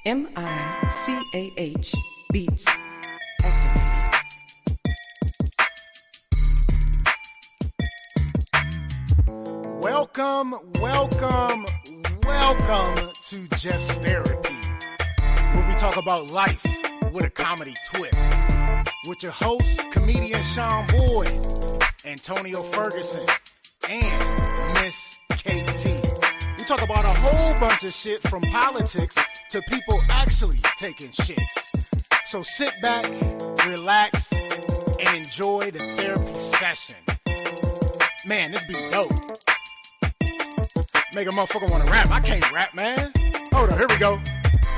MICAH Beats activated. Welcome to Just Therapy, where we talk about life with a comedy twist. With your hosts, comedian Sean Boyd, Antonio Ferguson, and Miss KT. We talk about a whole bunch of shit from politics to people actually taking shits. So sit back, relax, and enjoy the therapy session. Man, this be dope. Make a motherfucker want to rap. I can't rap, man. Hold on, here we go.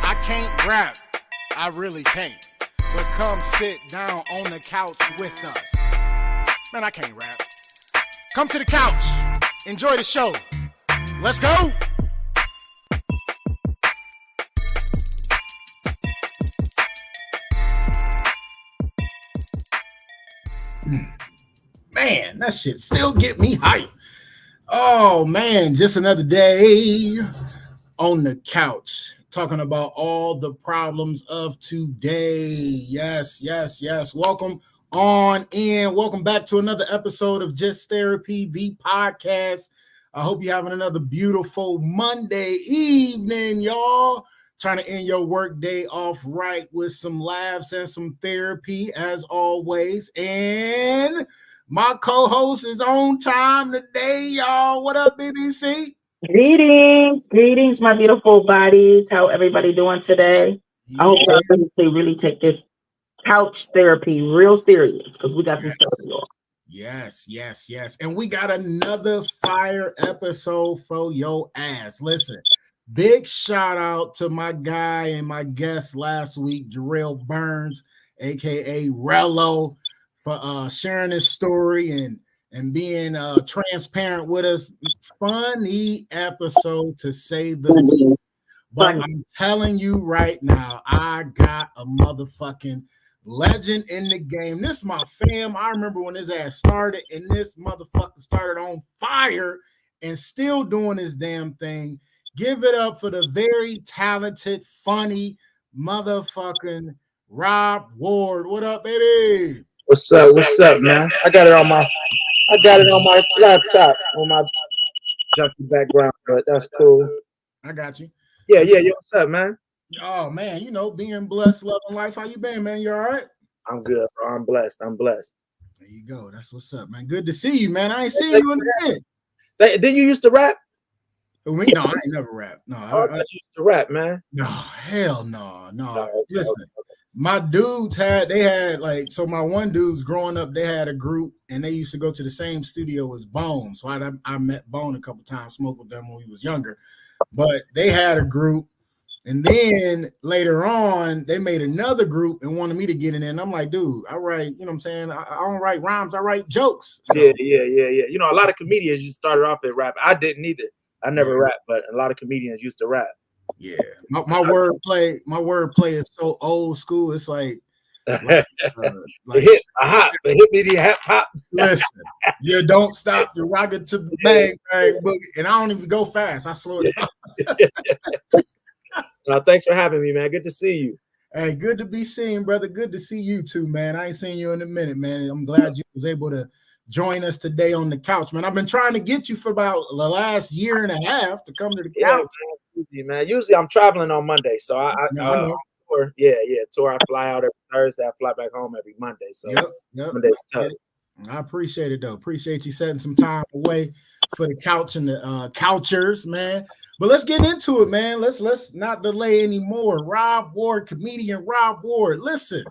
I can't rap. I really can't. But come sit down on the couch with us. Man, I can't rap. Come to the couch. Enjoy the show. Let's go. Man, that shit still get me hyped. Oh, man, just another day on the couch talking about all the problems of today. Yes. Welcome on in. Welcome back to another episode of Just Therapy, the podcast. I hope you're having another beautiful Monday evening, y'all. Trying to end your work day off right with some laughs and some therapy, as always. And my co-host is on time today, y'all. What up, BBC? Greetings, my beautiful bodies. How everybody doing today? Yeah. I hope y'all really take this couch therapy real serious because we got some stuff to do. Yes. And we got another fire episode for your ass. Listen, big shout out to my guy and my guest last week, Jarrell Burns, aka Rello, for sharing his story and being transparent with us. Funny episode, to say the least. But I'm telling you right now, I got a motherfucking legend in the game. This my fam. I remember when his ass started, and this motherfucker started on fire and still doing his damn thing. Give it up for the very talented, funny motherfucking Rob Ward. What up, baby? What's up, man? I got it on my laptop on my junky background, but that's cool. I got you. Yeah. What's up, man? Oh man, being blessed, loving life. How you been, man? You all right? I'm good, bro. I'm blessed. There you go. That's what's up, man. Good to see you, man. I ain't seen you in a minute. Didn't you used to rap? No, I ain't never rap. No, I used to rap, man. No, hell no. Listen. My dudes so my one dudes growing up, they had a group and they used to go to the same studio as Bone. So I met Bone a couple times, smoked with them when he was younger. But they had a group, and then later on they made another group and wanted me to get in there. And I'm like, dude, I write, you know what I'm saying? I don't write rhymes, I write jokes. So. Yeah. A lot of comedians just started off at rap. I didn't either. I never rapped, but a lot of comedians used to rap. Yeah, my wordplay is so old school. It's like the hippity hip hop. Listen, you don't stop the rocket to the bang boogie, and I don't even go fast. I slow it down. Thanks for having me, man. Good to see you. Hey, good to be seen, brother. Good to see you too, man. I ain't seen you in a minute, man. I'm glad you was able to join us today on the couch, man. I've been trying to get you for about the last year and a half to come to the couch. Man. Usually I'm traveling on Monday, so I tour. Tour. I fly out every Thursday. I fly back home every Monday. So yep. Monday's tough. I appreciate it though. Appreciate you setting some time away for the couch and the couchers, man. But let's get into it, man. Let's not delay anymore. Rob Ward, comedian Rob Ward. Listen,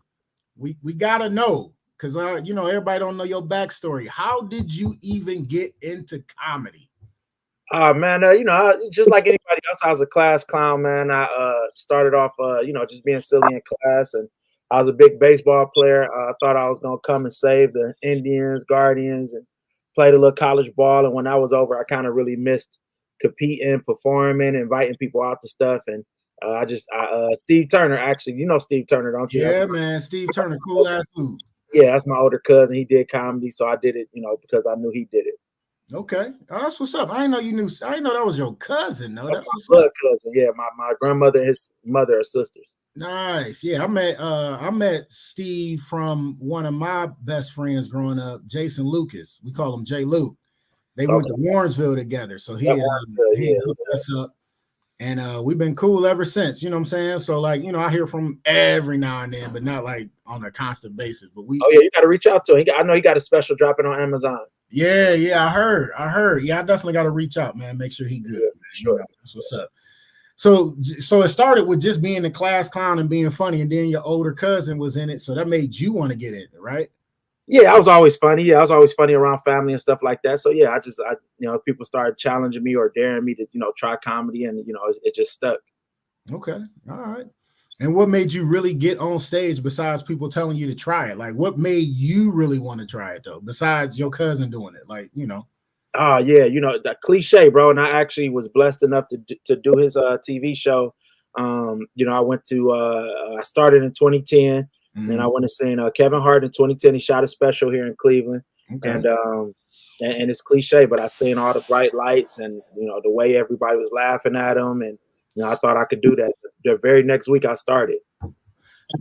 we gotta know. Because, everybody don't know your backstory. How did you even get into comedy? Man, just like anybody else, I was a class clown, man. I started off, just being silly in class. And I was a big baseball player. I thought I was going to come and save the Indians, Guardians, and played a little college ball. And when that was over, I kind of really missed competing, performing, inviting people out to stuff. And Steve Turner, actually, you know Steve Turner, don't you? Yeah, man. Steve Turner, cool ass dude. Yeah, that's my older cousin. He did comedy, so I did it, because I knew he did it. Okay. Oh, that's what's up. I didn't know you knew. I didn't know that was your cousin. No, That's that's my what's blood up. cousin. Yeah, my grandmother and his mother are sisters. Nice. Yeah, I met Steve from one of my best friends growing up, Jason Lucas. We call him J. Luke. They went Okay. to Warrensville together. So That one's good, he yeah. hooked us up. And we've been cool ever since, you know what I'm saying? So, like, you know, I hear from him every now and then, but not like on a constant basis. But Oh yeah, you got to reach out to him. I know he got a special dropping on Amazon. yeah, I heard. Yeah, I definitely got to reach out, man. Make sure he good. Yeah, sure. You know, that's what's up. So it started with just being the class clown and being funny, and then your older cousin was in it, so that made you want to get in it, right? Yeah, I was always funny. Yeah, I was always funny around family and stuff like that. So yeah, I people started challenging me or daring me to, try comedy, and it just stuck. Okay, all right. And what made you really get on stage besides people telling you to try it? Like, what made you really want to try it though? Besides your cousin doing it, like, Oh yeah, that cliche, bro. And I actually was blessed enough to do his TV show. I went to I started in 2010, and I went to see Kevin Hart in 2010. He shot a special here in Cleveland, Okay. and it's cliche, but I seen all the bright lights and the way everybody was laughing at him, and I thought I could do that. The very next week I started.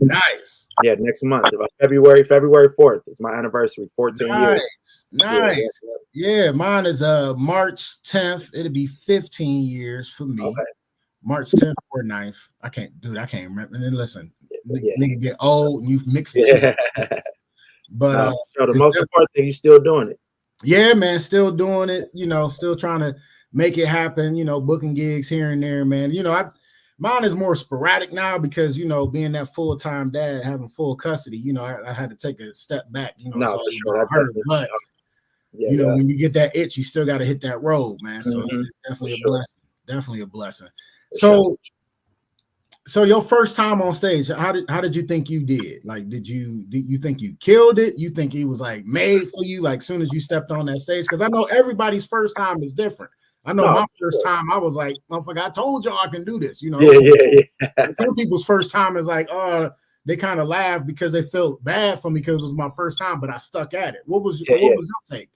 Nice. Yeah, next month, February 4th is my anniversary. 14 years. Nice. Yeah, mine is March 10th. It'll be 15 years for me. Okay. March 10th or 9th. I can't remember. And then listen, nigga get old and you mix it. Yeah. But the most important thing, you still doing it. Yeah, man, still doing it, still trying to make it happen, booking gigs here and there, man. Mine is more sporadic now because, being that full-time dad, having full custody, I had to take a step back, No, so for sure. but when you get that itch, you still got to hit that road, man. So it's definitely a blessing. Definitely a blessing. So your first time on stage, how did you think you did? Like, did you think you killed it? You think it was like made for you, like soon as you stepped on that stage? Because I know everybody's first time is different. I know my first time, I was like, motherfucker, I told y'all I can do this, Yeah. Some people's first time is like, they kind of laugh because they felt bad for me because it was my first time, but I stuck at it. What was your take?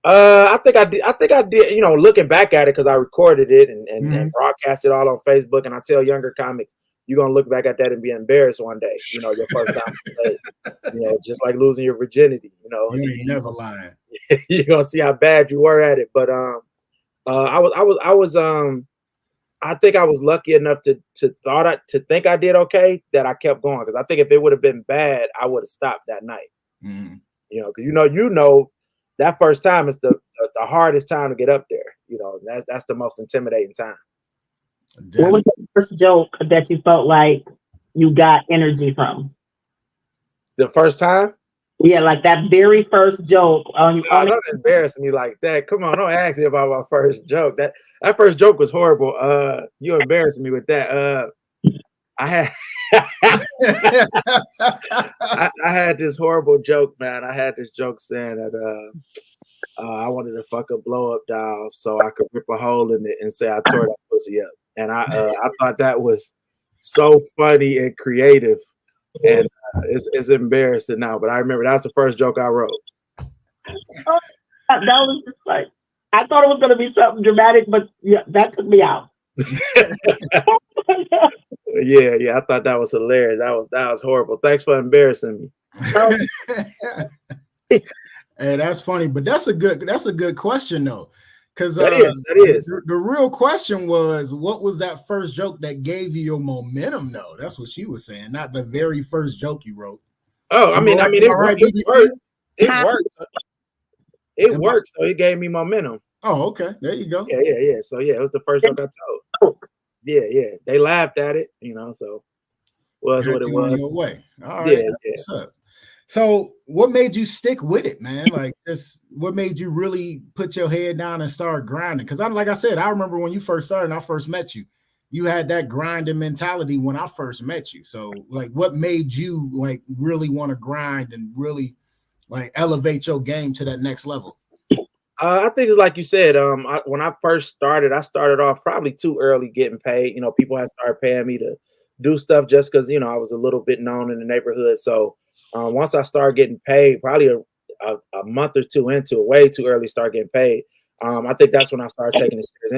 I think I did, looking back at it, because I recorded it and broadcast it all on Facebook, and I tell younger comics, you're gonna look back at that and be embarrassed one day, your first time, just like losing your virginity, You ain't never lying. You're gonna see how bad you were at it. But I think I was lucky enough to think I did okay, that I kept going, because I think if it would have been bad, I would have stopped that night. Because that first time is the hardest time to get up there. That's the most intimidating time. Definitely. What was the first joke that you felt like you got energy from? The first time? Yeah, like that very first joke. Don't embarrass me like that. Come on, don't ask me about my first joke. That first joke was horrible. You embarrassed me with that. I had I had this horrible joke, man. I had this joke saying that I wanted to fuck a blow up doll so I could rip a hole in it and say I tore that pussy up. And I thought that was so funny and creative, and it's embarrassing now. But I remember that was the first joke I wrote. That was just like, I thought it was going to be something dramatic, but yeah, that took me out. Yeah, I thought that was hilarious. That was horrible. Thanks for embarrassing me. Hey, that's funny, but that's a good question though, because that is. The real question was, what was that first joke that gave you your momentum? though? That's what she was saying, not the very first joke you wrote. Oh, I mean, it worked. It worked, so it gave me momentum. Oh, okay, there you go. Yeah. So yeah, it was the first joke I told. Yeah. They laughed at it, so was what it was. Your way. All right. Yeah. What's up? So what made you stick with it, man? Like, what made you really put your head down and start grinding? Because like I said, I remember when you first started and I first met you, you had that grinding mentality when I first met you. So like, what made you like really want to grind and really like elevate your game to that next level? I think it's like you said. When I first started, I started off probably too early getting paid. People had started paying me to do stuff just because I was a little bit known in the neighborhood. So once I started getting paid, probably a month or two into it, way too early to start getting paid, I think that's when I started taking it serious.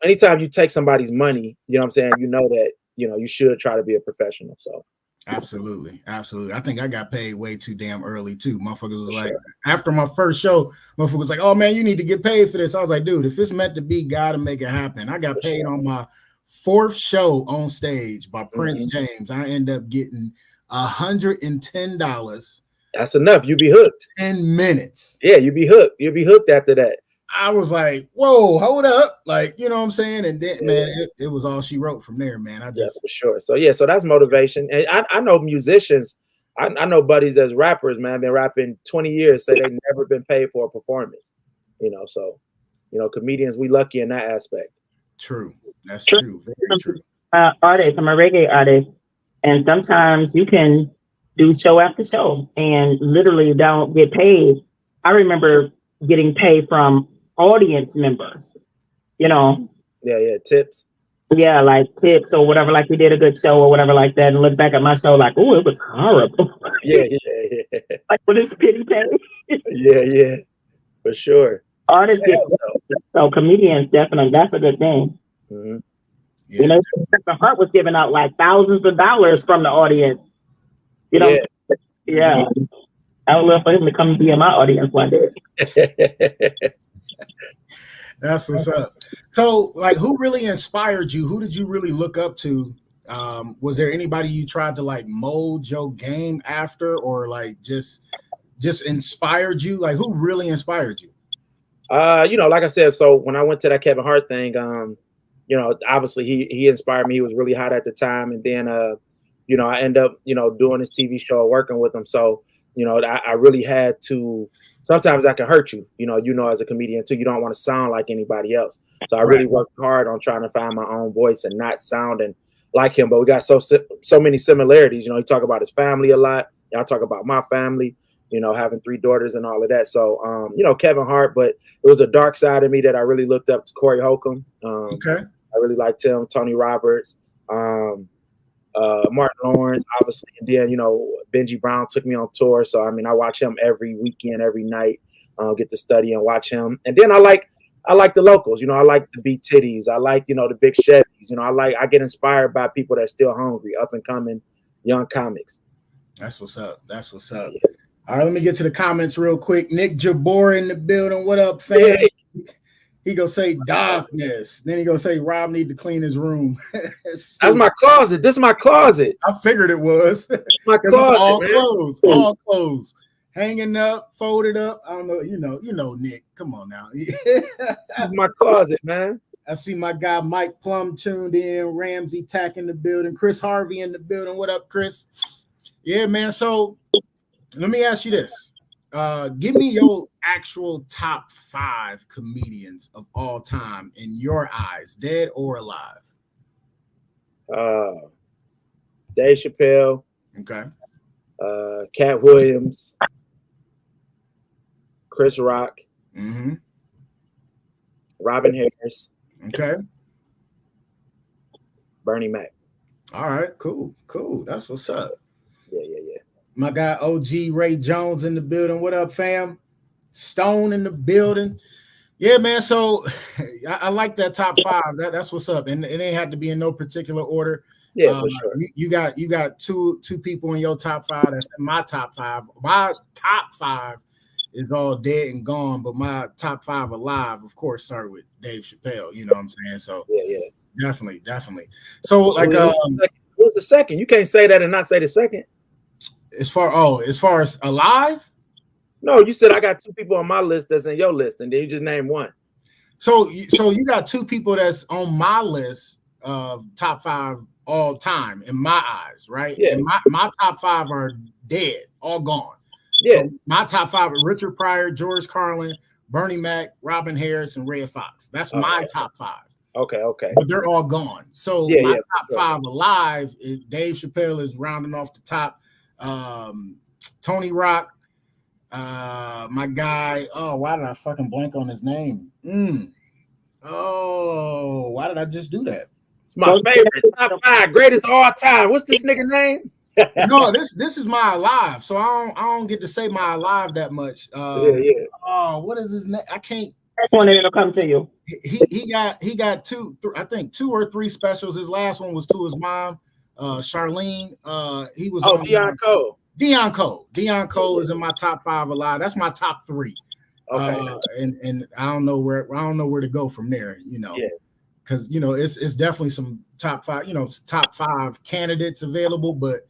Anytime you take somebody's money, you know what I'm saying, you know that, you know, you should try to be a professional. So absolutely. I think I got paid way too damn early too. Motherfuckers was like, after my first show, motherfuckers was like, oh man, you need to get paid for this. I was like, dude, if it's meant to be, gotta make it happen. I got paid on my 4th show on stage by Prince James. I end up getting $110. That's enough. You be hooked. 10 minutes. Yeah, you be hooked. You'll be hooked after that. I was like, whoa, hold up. Like, you know what I'm saying? And then, man, it was all she wrote from there, man. Yeah, for sure. So that's motivation. And I know musicians, I know buddies as rappers, man, been rapping 20 years, say they've never been paid for a performance. You know, so, you know, comedians, we lucky in that aspect. True. That's true. Very true. Artist, I'm a reggae artist. And sometimes you can do show after show and literally don't get paid. I remember getting paid from audience members, you know. Yeah, tips. Yeah, like tips or whatever, like we did a good show or whatever like that, and look back at my show like, oh, it was horrible. Yeah. Like, what is pity pay? Yeah, for sure. Artists get so comedians definitely, that's a good thing. Mm-hmm. Yeah. You know, Kevin Hart was giving out like thousands of dollars from the audience. You know, yeah. I would love for him to come be in my audience one day. That's what's up. So, like, who really inspired you? Who did you really look up to? Was there anybody you tried to like mold your game after, or like just inspired you? Like, who really inspired you? You know, like I said, so when I went to that Kevin Hart thing, you know, obviously he inspired me. He was really hot at the time, and then you know, I end up, you know, doing this TV show, working with him. So, you know, I really had to. Sometimes that can hurt you, you know, as a comedian too. You don't want to sound like anybody else. So I really worked hard on trying to find my own voice and not sounding like him. But we got so many similarities. You know, he talk about his family a lot. I talk about my family. You know, having 3 daughters and all of that. So, you know, Kevin Hart, but it was a dark side of me that I really looked up to. Corey Holcomb. Okay. I really liked him. Tony Roberts. Martin Lawrence, obviously, and then, you know, Benji Brown took me on tour. So, I mean, I watch him every weekend, every night, get to study and watch him. And then I like the locals, you know, I like the B Titties. I like, you know, the Big Chevys, you know, I get inspired by people that's still hungry, up and coming young comics. That's what's up. That's what's up. All right, let me get to the comments real quick. Nick Jabor in the building. What up, fam? Hey. He gonna say darkness. Then he gonna say Rob need to clean his room. That's my closet. This is my closet. I figured it was. My closet. All clothes. All clothes. Hanging up, folded up. I don't know. You know, Nick. Come on now. This is my closet, man. I see my guy Mike Plum tuned in. Ramsey Tack in the building. Chris Harvey in the building. What up, Chris? Yeah, man. So let me ask you this. Give me your actual top 5 comedians of all time in your eyes, dead or alive. Dave Chappelle. Okay. Cat Williams. Chris Rock. Mm-hmm. Robin Harris. Okay. Bernie Mac. All right, cool. That's what's up. Yeah. My guy OG Ray Jones in the building. What up, fam? Stone in the building. Yeah, man. So I like that top 5. That's what's up. And it ain't have to be in no particular order. Yeah, for sure. You got two people in your top 5. That's in my top 5. My top 5 is all dead and gone, but my top 5 alive, of course, started with Dave Chappelle. You know what I'm saying? So yeah. Definitely. So like who's the second? You can't say that and not say the second. As far as alive? No, you said I got 2 people on my list that's in your list, and then you just named one. So you got 2 people that's on my list of top 5 all time in my eyes, right? Yeah. And my top 5 are dead, all gone. Yeah. So my top 5 are Richard Pryor, George Carlin, Bernie Mac, Robin Harris, and Red Fox. That's my top 5. Okay. But they're all gone. So my top 5 alive is Dave Chappelle is rounding off the top. Tony Rock, my guy. Oh, why did I fucking blank on his name? Oh, why did I just do that? It's my favorite top 5 greatest of all time. What's this nigga name? No, this is my alive, so I don't get to say my alive that much. Yeah. Oh, what is his name? I can't. one and it'll come to you. He got I think 2 or 3 specials. His last one was to his mom, Charlene. He was on Deon Cole. Deon Cole. Deon Cole is in my top 5 alive. That's my top 3. Okay. And I don't know where to go from there, because it's definitely some top 5 candidates available, but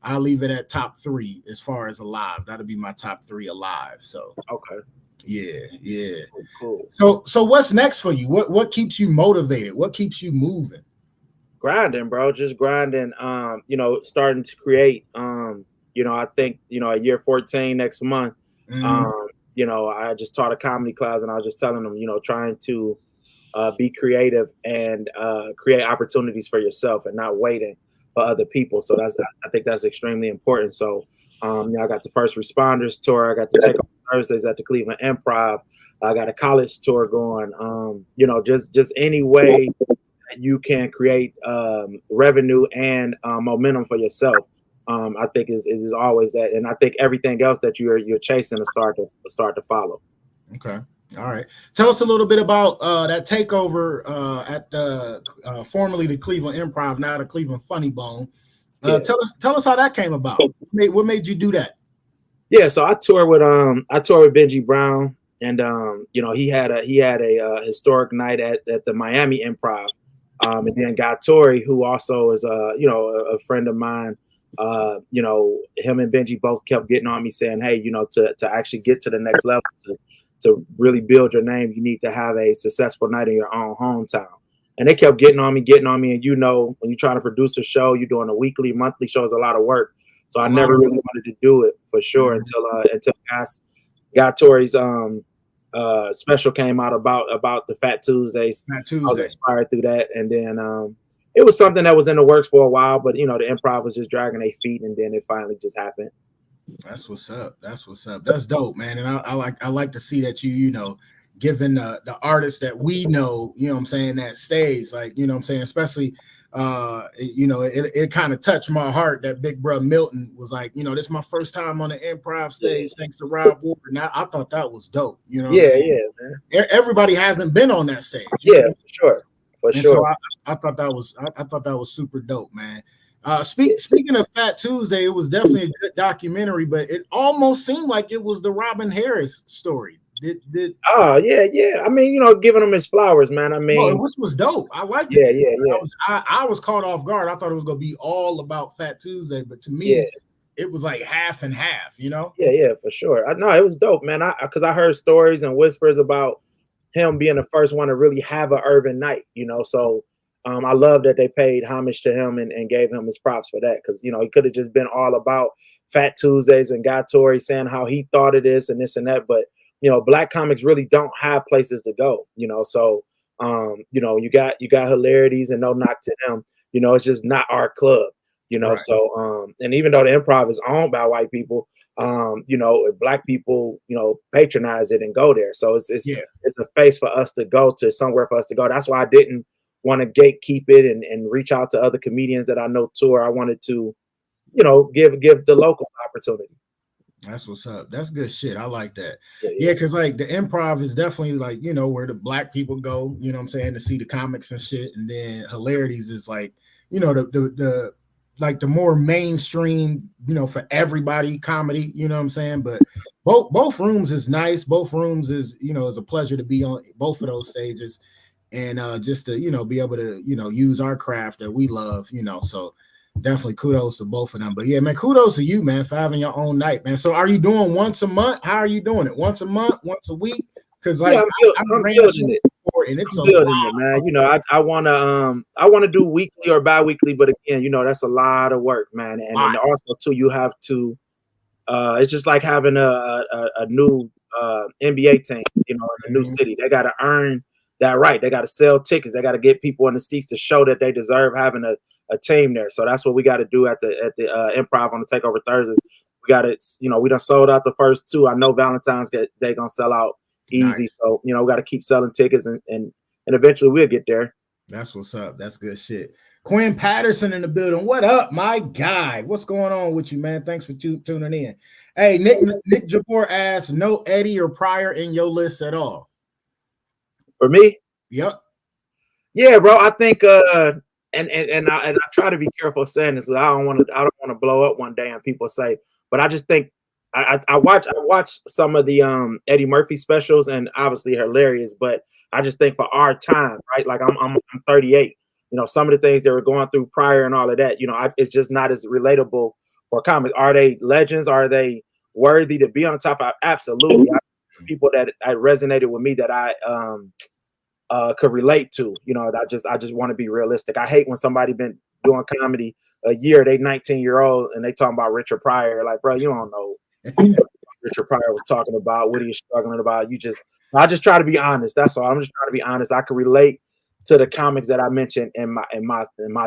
I'll leave it at top 3 as far as alive. That'll be my top 3 alive. So okay. Yeah. Cool. So what's next for you? What keeps you motivated? What keeps you moving? Grinding, bro. Just grinding. Starting to create. I think at year 14 next month. I just taught a comedy class, and I was just telling them, trying to be creative and create opportunities for yourself and not waiting for other people. So I think that's extremely important. So, I got the First Responders tour. I got the Take Over Thursdays at the Cleveland Improv. I got a college tour going. Just any way that you can create revenue and momentum for yourself. I think is always that, and I think everything else that you're chasing to start to follow. Okay, all right. Tell us a little bit about that takeover at formerly the Cleveland Improv, now the Cleveland Funny Bone. Tell us how that came about. What made you do that? Yeah, so I toured with Benji Brown, and he had a historic night at the Miami Improv, and then Guy Torrey, who also is a friend of mine. Him and Benji both kept getting on me saying, hey, to actually get to the next level, to really build your name, you need to have a successful night in your own hometown. And they kept getting on me. And when you're trying to produce a show, you're doing a weekly, monthly show, is a lot of work. So I never really wanted to do it for sure until Guy Torrey's special came out about the Fat Tuesdays. I was inspired through that, and then it was something that was in the works for a while, but the Improv was just dragging their feet, and then it finally just happened. That's what's up. That's dope, man. And I like to see that you giving the artists that we know, that stays, like, especially it kind of touched my heart that Big Brother Milton was like, this is my first time on the Improv stage, thanks to Rob Ward. Now I thought that was dope. Man. Everybody hasn't been on that stage. For sure. So I thought that was super dope, man. Speaking of Fat Tuesday, it was definitely a good documentary, but it almost seemed like it was the Robin Harris story. Oh yeah. I mean, giving him his flowers, man. I mean, which was dope. I liked it. Yeah. I was caught off guard. I thought it was gonna be all about Fat Tuesday, but to me, it was like half and half. Yeah, for sure. No, it was dope, man. Because I heard stories and whispers about him being the first one to really have an urban night. So I love that they paid homage to him and gave him his props for that, because he could have just been all about Fat Tuesdays and Guy Torrey saying how he thought of this and that, but Black comics really don't have places to go, so you got Hilarities, and no knock to them, it's just not our club, right. So and even though the Improv is owned by white people, Black people patronize it and go there, so it's a place for us to go to, somewhere for us to go. That's why I didn't want to gatekeep it and reach out to other comedians that I know tour. I wanted to give the locals opportunity. That's what's up. That's good shit. I like that. Yeah, because like the Improv is definitely like, where the Black people go, to see the comics and shit. And then Hilarities is like, the like the more mainstream, for everybody comedy, but both rooms is nice. Both rooms is, is a pleasure to be on both of those stages, and just to, be able to, use our craft that we love, so definitely kudos to both of them. But yeah, man, kudos to you, man, for having your own night, man. So are you doing once a month? How are you doing it? Once a month, once a week? Because like I'm building it. And it's building it, man. I want to do weekly or bi-weekly, but again, that's a lot of work, man. And then also too, you have to it's just like having a new NBA team, in a new city. They got to earn that right. They got to sell tickets. They got to get people in the seats to show that they deserve having a team there. So that's what we got to do at the Improv on the Takeover Thursdays. We got it. We done sold out the first 2. I know Valentine's Day gonna sell out easy. Nice. So we got to keep selling tickets and eventually we'll get there. That's what's up. That's good shit. Quinn Patterson in the building. What up, my guy? What's going on with you, man? Thanks for tuning in. Hey, Nick Jabor asked, no Eddie or Pryor in your list at all? For me, Yep. yeah, bro. I think and I try to be careful saying this. I don't want to blow up one day and people say, but I just think I watch some of the Eddie Murphy specials and obviously hilarious, but I just think for our time, right? Like I'm 38. You know, some of the things they were going through prior and all of that, you know, it's just not as relatable for comics. Are they legends? Are they worthy to be on top of? Absolutely. People that resonated with me that I could relate to, you know, I just want to be realistic. I hate when somebody been doing comedy a year, they 19-year-old and they talking about Richard Pryor. Like, bro, you don't know what Richard Pryor was talking about. What are you struggling about? I just try to be honest. That's all. I'm just trying to be honest. I can relate to the comics that I mentioned in my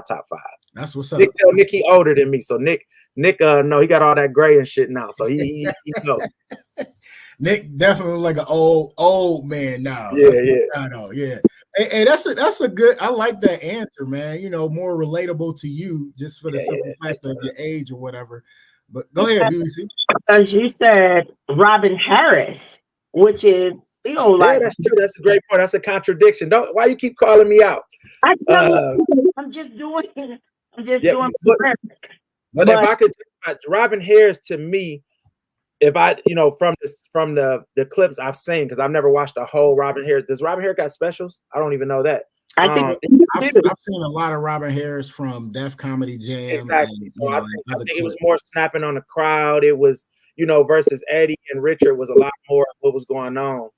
top 5. That's what's up. Nick, he older than me, so Nick, no, he got all that gray and shit now, so he knows. Nick definitely like an old man now. Yeah, I know. Yeah. Hey, that's a good. I like that answer, man. You know, more relatable to you, just for the simple fact of your age or whatever. But go ahead, BBC. Because you said Robin Harris, which is still like. Yeah, that's true. That's a great point. That's a contradiction. Why you keep calling me out? I'm just doing. But if I could, Robin Harris to me, if I, you know, from the clips I've seen, because I've never watched a whole Robin Harris. Does Robin Harris got specials? I don't even know that. I think I've seen a lot of Robin Harris from Def Comedy Jam. Exactly. So I think it was more snapping on the crowd. It was, you know, versus Eddie and Richard was a lot more of what was going on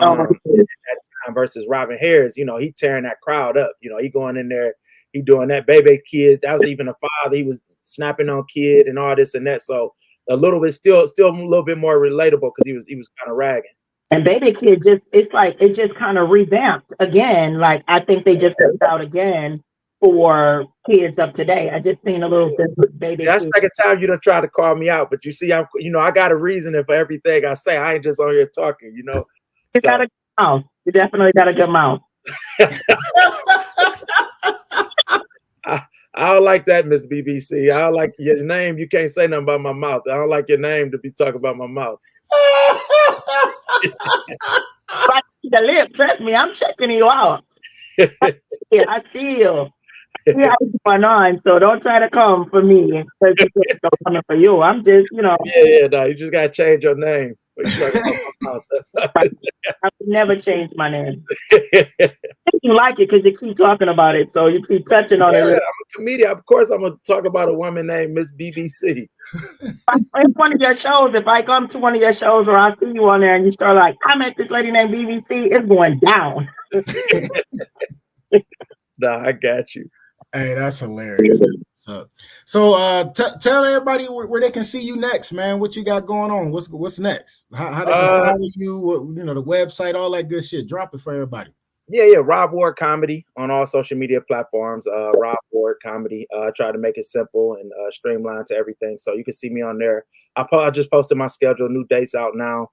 at that time versus Robin Harris. You know, he tearing that crowd up. You know, he going in there, he doing that Baby Kid. That was even a father. He was snapping on Kid and all this and that. So a little bit still a little bit more relatable because he was kind of ragging. And Baby Kid it's like it just kind of revamped again. Like I think they just put it out again for kids of today. I just seen a little bit with Baby Kid. That's like a time you don't try to call me out, but you see, I got a reason for everything I say. I ain't just on here talking, you know. You got a good mouth. You definitely got a good mouth. I don't like that, Miss BBC. I don't like your name. You can't say nothing about my mouth. I don't like your name to be talking about my mouth. The lip, trust me, I'm checking you out. Yeah, I see you. See how it's going on. So don't try to come for me because I'm coming for you. I'm just, you know. Yeah, no, you just gotta change your name. I would never change my name. You like it because you keep talking about it, so you keep touching on it. I'm a comedian. Of course, I'm gonna talk about a woman named Miss BBC. In one of your shows, if I come to one of your shows or I see you on there and you start like, I met this lady named BBC, it's going down. Nah, I got you. Hey, that's hilarious. So tell everybody where they can see you next, man. What you got going on? What's next? How they can follow you? You know, the website, all that good shit. Drop it for everybody. Yeah. Rob Ward Comedy on all social media platforms. Rob Ward Comedy. Try to make it simple and streamlined to everything. So you can see me on there. I just posted my schedule. New dates out now.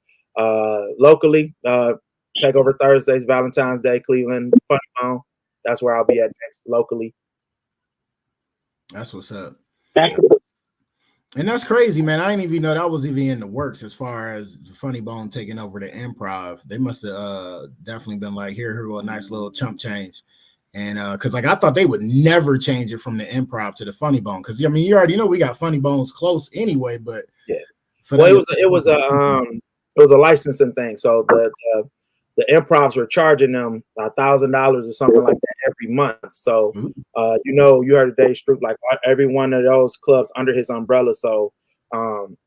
Locally, Takeover Thursdays, Valentine's Day, Cleveland, Funny Bone. That's where I'll be at next locally. That's what's up. And that's crazy, man. I didn't even know that was even in the works as far as Funny Bone taking over the Improv. They must have definitely been like, here go a nice little chump change. And because like I thought they would never change it from the Improv to the Funny Bone. Because I mean, you already know we got Funny Bones close anyway, but yeah. Well, it was a licensing thing. So the Improvs were charging them $1,000 or something like that every month. So, you heard of Dave Stroop, like every one of those clubs under his umbrella. So, the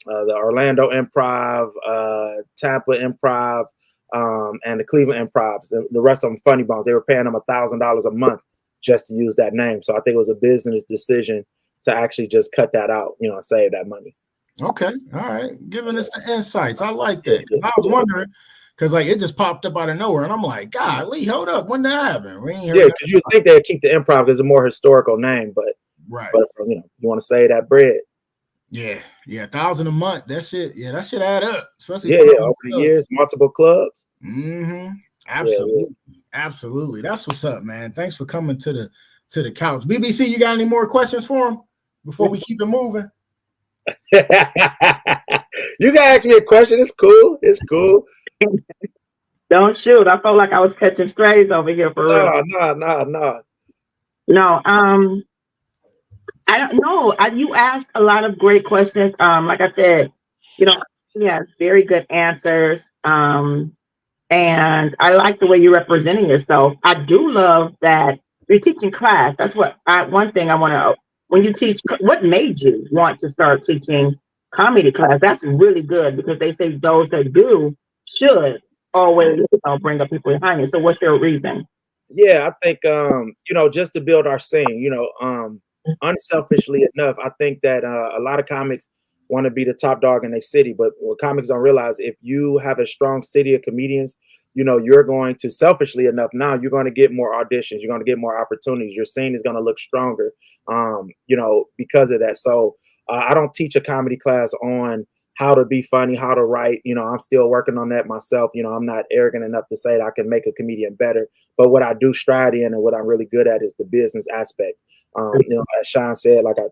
Orlando Improv, Tampa Improv, and the Cleveland Improvs, the rest of them Funny Bones, they were paying them $1,000 a month just to use that name. So I think it was a business decision to actually just cut that out, and save that money. Okay. All right. Giving us the insights. I like that. I was wondering, because like it just popped up out of nowhere, and I'm like, God, Lee, hold up, when that happened? Because you think they'd keep the Improv because it's a more historical name, but right. But you want to save that bread. Yeah, $1,000 a month. That shit add up, especially over the years, multiple clubs. Absolutely. That's what's up, man. Thanks for coming to the couch. BBC, you got any more questions for him before we keep it moving? You can ask me a question. It's cool. Don't shoot. I felt like I was catching strays over here for real. No. No, I don't know. You asked a lot of great questions. Like I said, you know, he has very good answers. And I like the way you're representing yourself. I do love that you're teaching class. That's one thing I want to, when you teach, what made you want to start teaching comedy class? That's really good because they say those that do should always bring up people behind you. So what's your reason? Yeah, I think just to build our scene, unselfishly enough, I think that a lot of comics want to be the top dog in their city, but what comics don't realize, if you have a strong city of comedians, you're going to, selfishly enough, now you're going to get more auditions, you're going to get more opportunities, your scene is going to look stronger, because of that. So I don't teach a comedy class on how to be funny, how to write. I'm still working on that myself. I'm not arrogant enough to say that I can make a comedian better, but what I do stride in and what I'm really good at is the business aspect. As Sean said, like I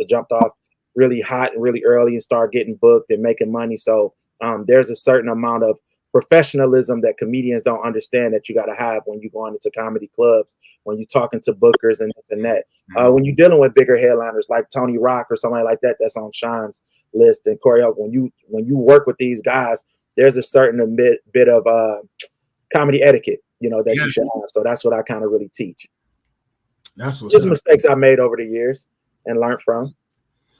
jumped off really hot and really early and start getting booked and making money. So there's a certain amount of professionalism that comedians don't understand that you got to have when you're going into comedy clubs, when you're talking to bookers and this and that. When you're dealing with bigger headliners like Tony Rock or somebody like that, that's on Sean's list, and Corey, when you work with these guys, there's a certain bit of comedy etiquette, that you should have. So that's what I kind of really teach. That's what's just up. Mistakes I made over the years and learned from.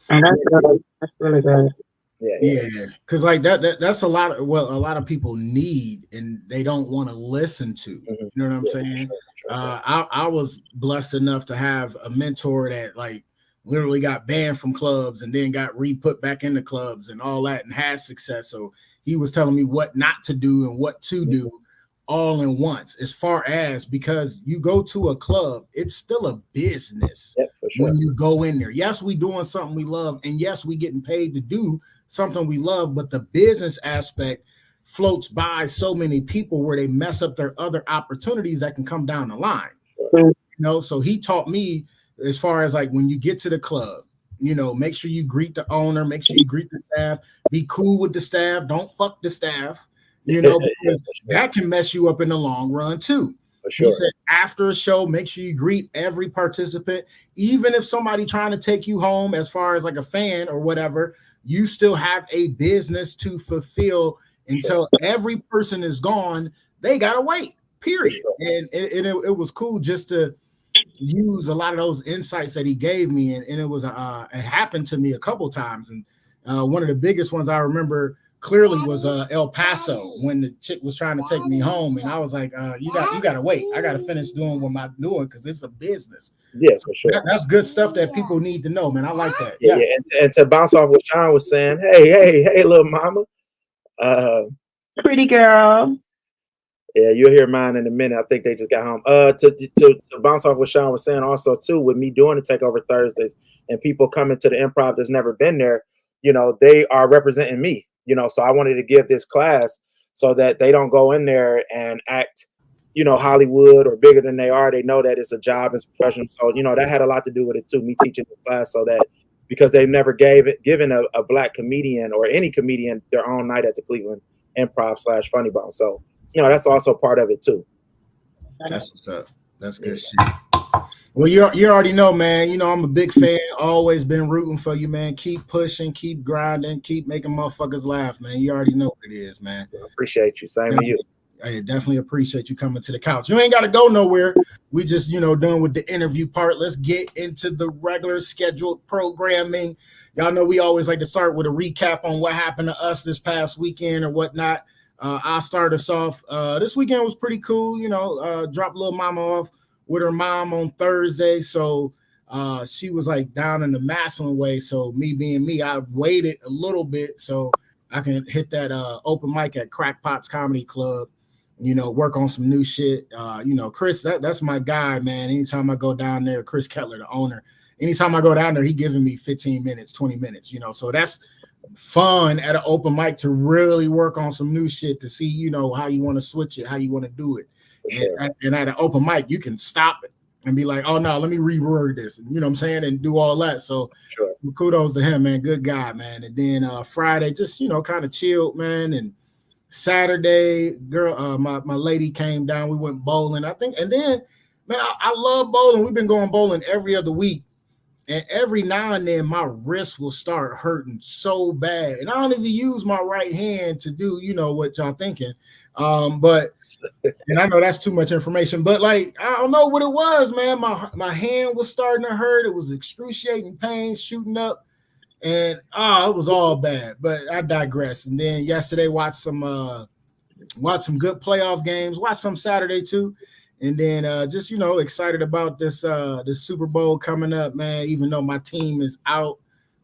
And that's really good. Yeah, because like that's a lot of people need and they don't want to listen to. You know what I'm saying? I was blessed enough to have a mentor that like literally got banned from clubs and then got re-put back into clubs and all that and had success. So he was telling me what not to do and what to do all in once, as far as, because you go to a club, it's still a business. For sure. When you go in there. Yes, we doing something we love, and yes, we getting paid to do something we love, but the business aspect floats by so many people where they mess up their other opportunities that can come down the line. So he taught me, as far as like when you get to the club, make sure you greet the owner, make sure you greet the staff, be cool with the staff, don't fuck the staff, because that can mess you up in the long run too. Sure. He said after a show, make sure you greet every participant, even if somebody trying to take you home as far as like a fan or whatever, you still have a business to fulfill until every person is gone. They gotta wait, period. And it was cool just to use a lot of those insights that he gave me, and it was it happened to me a couple times. And one of the biggest ones I remember clearly was El Paso, when the chick was trying to take me home, and I was like, you gotta wait, I gotta finish doing what I'm doing because it's a business. Yeah, for sure. That's good stuff that people need to know, man. I like that. Yeah. And to bounce off what Sean was saying, hey, little mama, pretty girl. Yeah, you'll hear mine in a minute. I think they just got home. To bounce off what Sean was saying, also too, with me doing the Takeover Thursdays and people coming to the Improv that's never been there, they are representing me. So I wanted to give this class so that they don't go in there and act, Hollywood or bigger than they are. They know that it's a job, it's professional. So, that had a lot to do with it too, me teaching this class, so that, because they've never given a black comedian or any comedian their own night at the Cleveland Improv / Funny Bone. So, that's also part of it too. That's what's up. That's good shit. Well, you already know, man. I'm a big fan. Always been rooting for you, man. Keep pushing, keep grinding, keep making motherfuckers laugh, man. You already know what it is, man. I appreciate you. Same to you. I definitely appreciate you coming to the couch. You ain't got to go nowhere. We just, done with the interview part. Let's get into the regular scheduled programming. Y'all know we always like to start with a recap on what happened to us this past weekend or whatnot. I'll start us off. This weekend was pretty cool. Dropped little mama off with her mom on Thursday. So she was like down in the Massillon way. So me being me, I waited a little bit so I can hit that open mic at Crackpots Comedy Club, work on some new shit. Chris, that's my guy, man. Anytime I go down there, Chris Kettler, the owner, anytime I go down there, he giving me 15 minutes, 20 minutes, so that's fun at an open mic to really work on some new shit, to see, how you want to switch it, how you want to do it. Sure. And at an open mic, you can stop it and be like, oh no, let me reword this, and do all that. So sure. Kudos to him, man. Good guy, man. And then Friday, just, kind of chilled, man, and Saturday, girl, my lady came down. We went bowling, I think, and then, man, I love bowling. We've been going bowling every other week. And every now and then my wrist will start hurting so bad. And I don't even use my right hand to do, what y'all thinking. But and I know that's too much information, but like I don't know what it was, man. My hand was starting to hurt. It was excruciating pain shooting up, and it was all bad. But I digress. And then yesterday watched some good playoff games, watched some Saturday too. And then just excited about this Super Bowl coming up, man. Even though my team is out,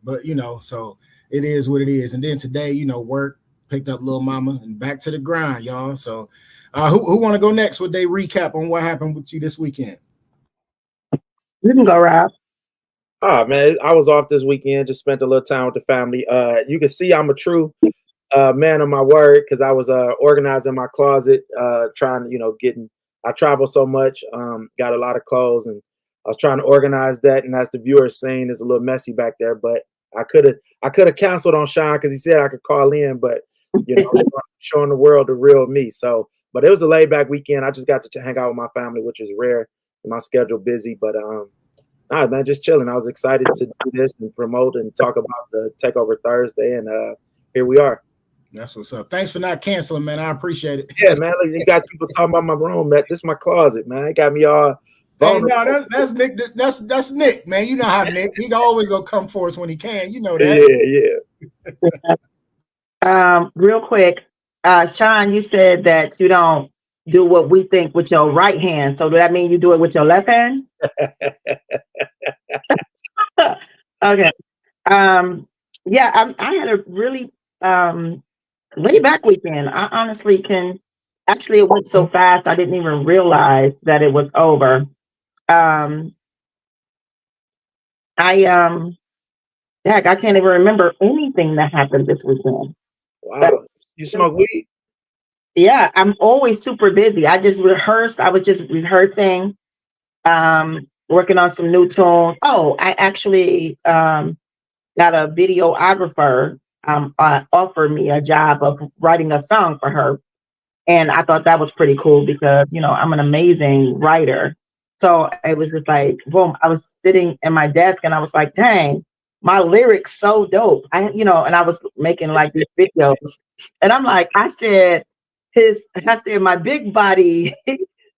but so it is what it is. And then today, work, picked up little mama, and back to the grind, y'all. So who want to go next with their recap on what happened with you this weekend? You can go, Rob. Oh man, I was off this weekend. Just spent a little time with the family. You can see I'm a true man of my word because I was organizing my closet, trying to I travel so much, got a lot of clothes, and I was trying to organize that. And as the viewers seen, it's a little messy back there. But I could have canceled on Sean because he said I could call in, but showing the world the real me. So, but it was a laid back weekend. I just got to hang out with my family, which is rare. My schedule busy, but man, just chilling. I was excited to do this and promote and talk about the Takeover Thursday, and here we are. That's what's up. Thanks for not canceling, man. I appreciate it. Yeah, man. You got people talking about my room, man. This is my closet, man. It got me all. Hey, no, that's Nick. That's Nick, man. You know how Nick. He always gonna come for us when he can. You know that. Yeah. Real quick, Sean, you said that you don't do what we think with your right hand. So does that mean you do it with your left hand? Okay. Yeah, I had a really laid back weekend. I honestly it went so fast I didn't even realize that it was over. I can't even remember anything that happened this weekend. Wow. You smoke weed? Yeah, I'm always super busy. I just rehearsed. I was just rehearsing, working on some new tunes. Oh, I actually got a videographer offer me a job of writing a song for her. And I thought that was pretty cool because, I'm an amazing writer. So it was just like, boom, I was sitting at my desk and I was like, dang, my lyrics so dope. And I was making like these videos. And I'm like, I said, my big body,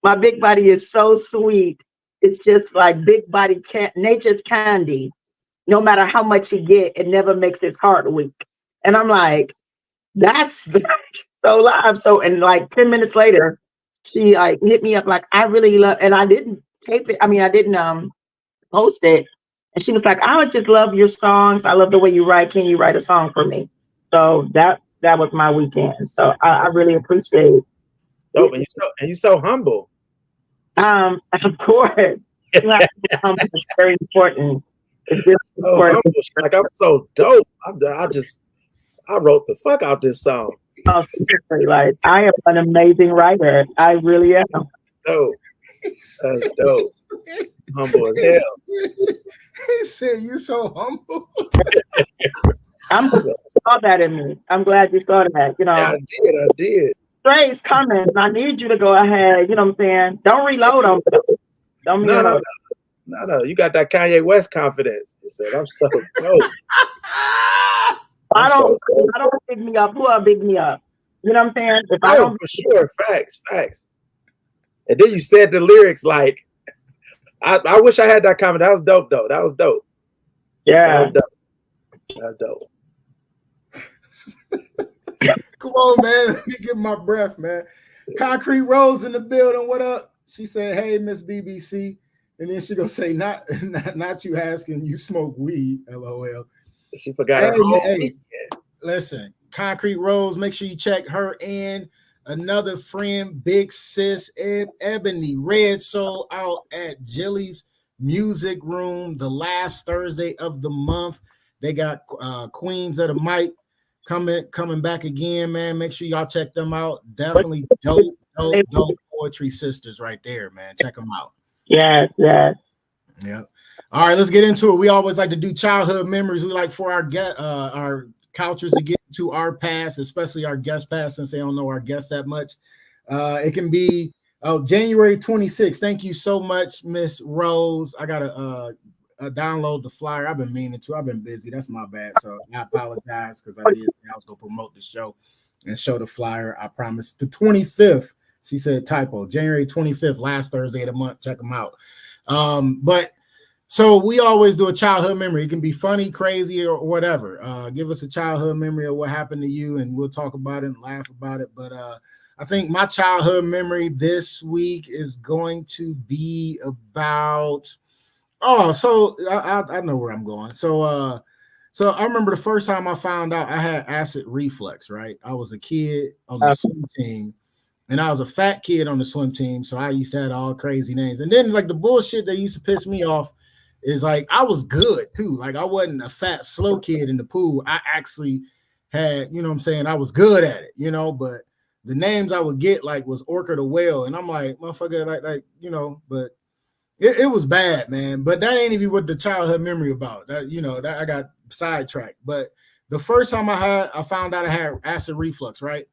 my big body is so sweet. It's just like big body nature's candy. No matter how much you get, it never makes his heart weak. And I'm like, that's so live. So, and like 10 minutes later, she like hit me up like, I really love, and I didn't tape it. I mean, I didn't post it. And she was like, I would just love your songs. I love the way you write. Can you write a song for me? So that was my weekend. So I really appreciate it. Oh, and you're so humble. Of course. Humble is very important. It's really important. Like I'm so dope. I wrote the fuck out this song. Oh, seriously, like I am an amazing writer. I really am. Dope. That's dope. Humble as hell. He said you so humble. You saw that in me. I'm glad you saw that. Yeah, I did. Stray's coming. I need you to go ahead. You know what I'm saying? Don't reload on me. Don't reload. No. You got that Kanye West confidence. You said I'm so dope. I don't big me up. Who will big me up? You know what I'm saying? If I don't, for sure. Facts. And then you said the lyrics like, I wish I had that comment. That was dope, though. That was dope. Yeah. That was dope. Come on, man. Let me get my breath, man. Concrete Rose in the building. What up? She said, hey, Miss BBC. And then she gonna say, not you asking, you smoke weed, LOL. She forgot her. Hey, listen, Concrete Rose, make sure you check her and another friend, Big Sis Ebony Red Soul, out at Jilly's Music Room the last Thursday of the month. They got Queens of the Mic coming back again, man. Make sure y'all check them out. Definitely dope poetry sisters right there, man. Check them out. Yes. Yeah. All right, let's get into it. We always like to do childhood memories. We like for our couches to get to our pass, especially our guest pass, since they don't know our guests that much. It can be January 26th. Thank you so much, Miss Rose. I gotta download the flyer. I've been meaning to. I've been busy. That's my bad. So I apologize because I was gonna promote the show and show the flyer. I promise. The 25th. She said typo. January 25th, last Thursday of the month. Check them out. But so we always do a childhood memory. It can be funny, crazy, or whatever. Give us a childhood memory of what happened to you, and we'll talk about it and laugh about it. But I think my childhood memory this week is going to be about. So I know where I'm going. So I remember the first time I found out I had acid reflux. Right, I was a kid on the swim team. And I was a fat kid on the swim team, so I used to have all crazy names. And then, like, the bullshit that used to piss me off is, like, I was good, too. Like, I wasn't a fat, slow kid in the pool. I actually had, you know what I'm saying, I was good at it, you know, but the names I would get, like, was Orca the Whale. And I'm like, motherfucker, like you know, but it was bad, man. But that ain't even what the childhood memory about. That, you know, that I got sidetracked. But the first time I found out I had acid reflux, right?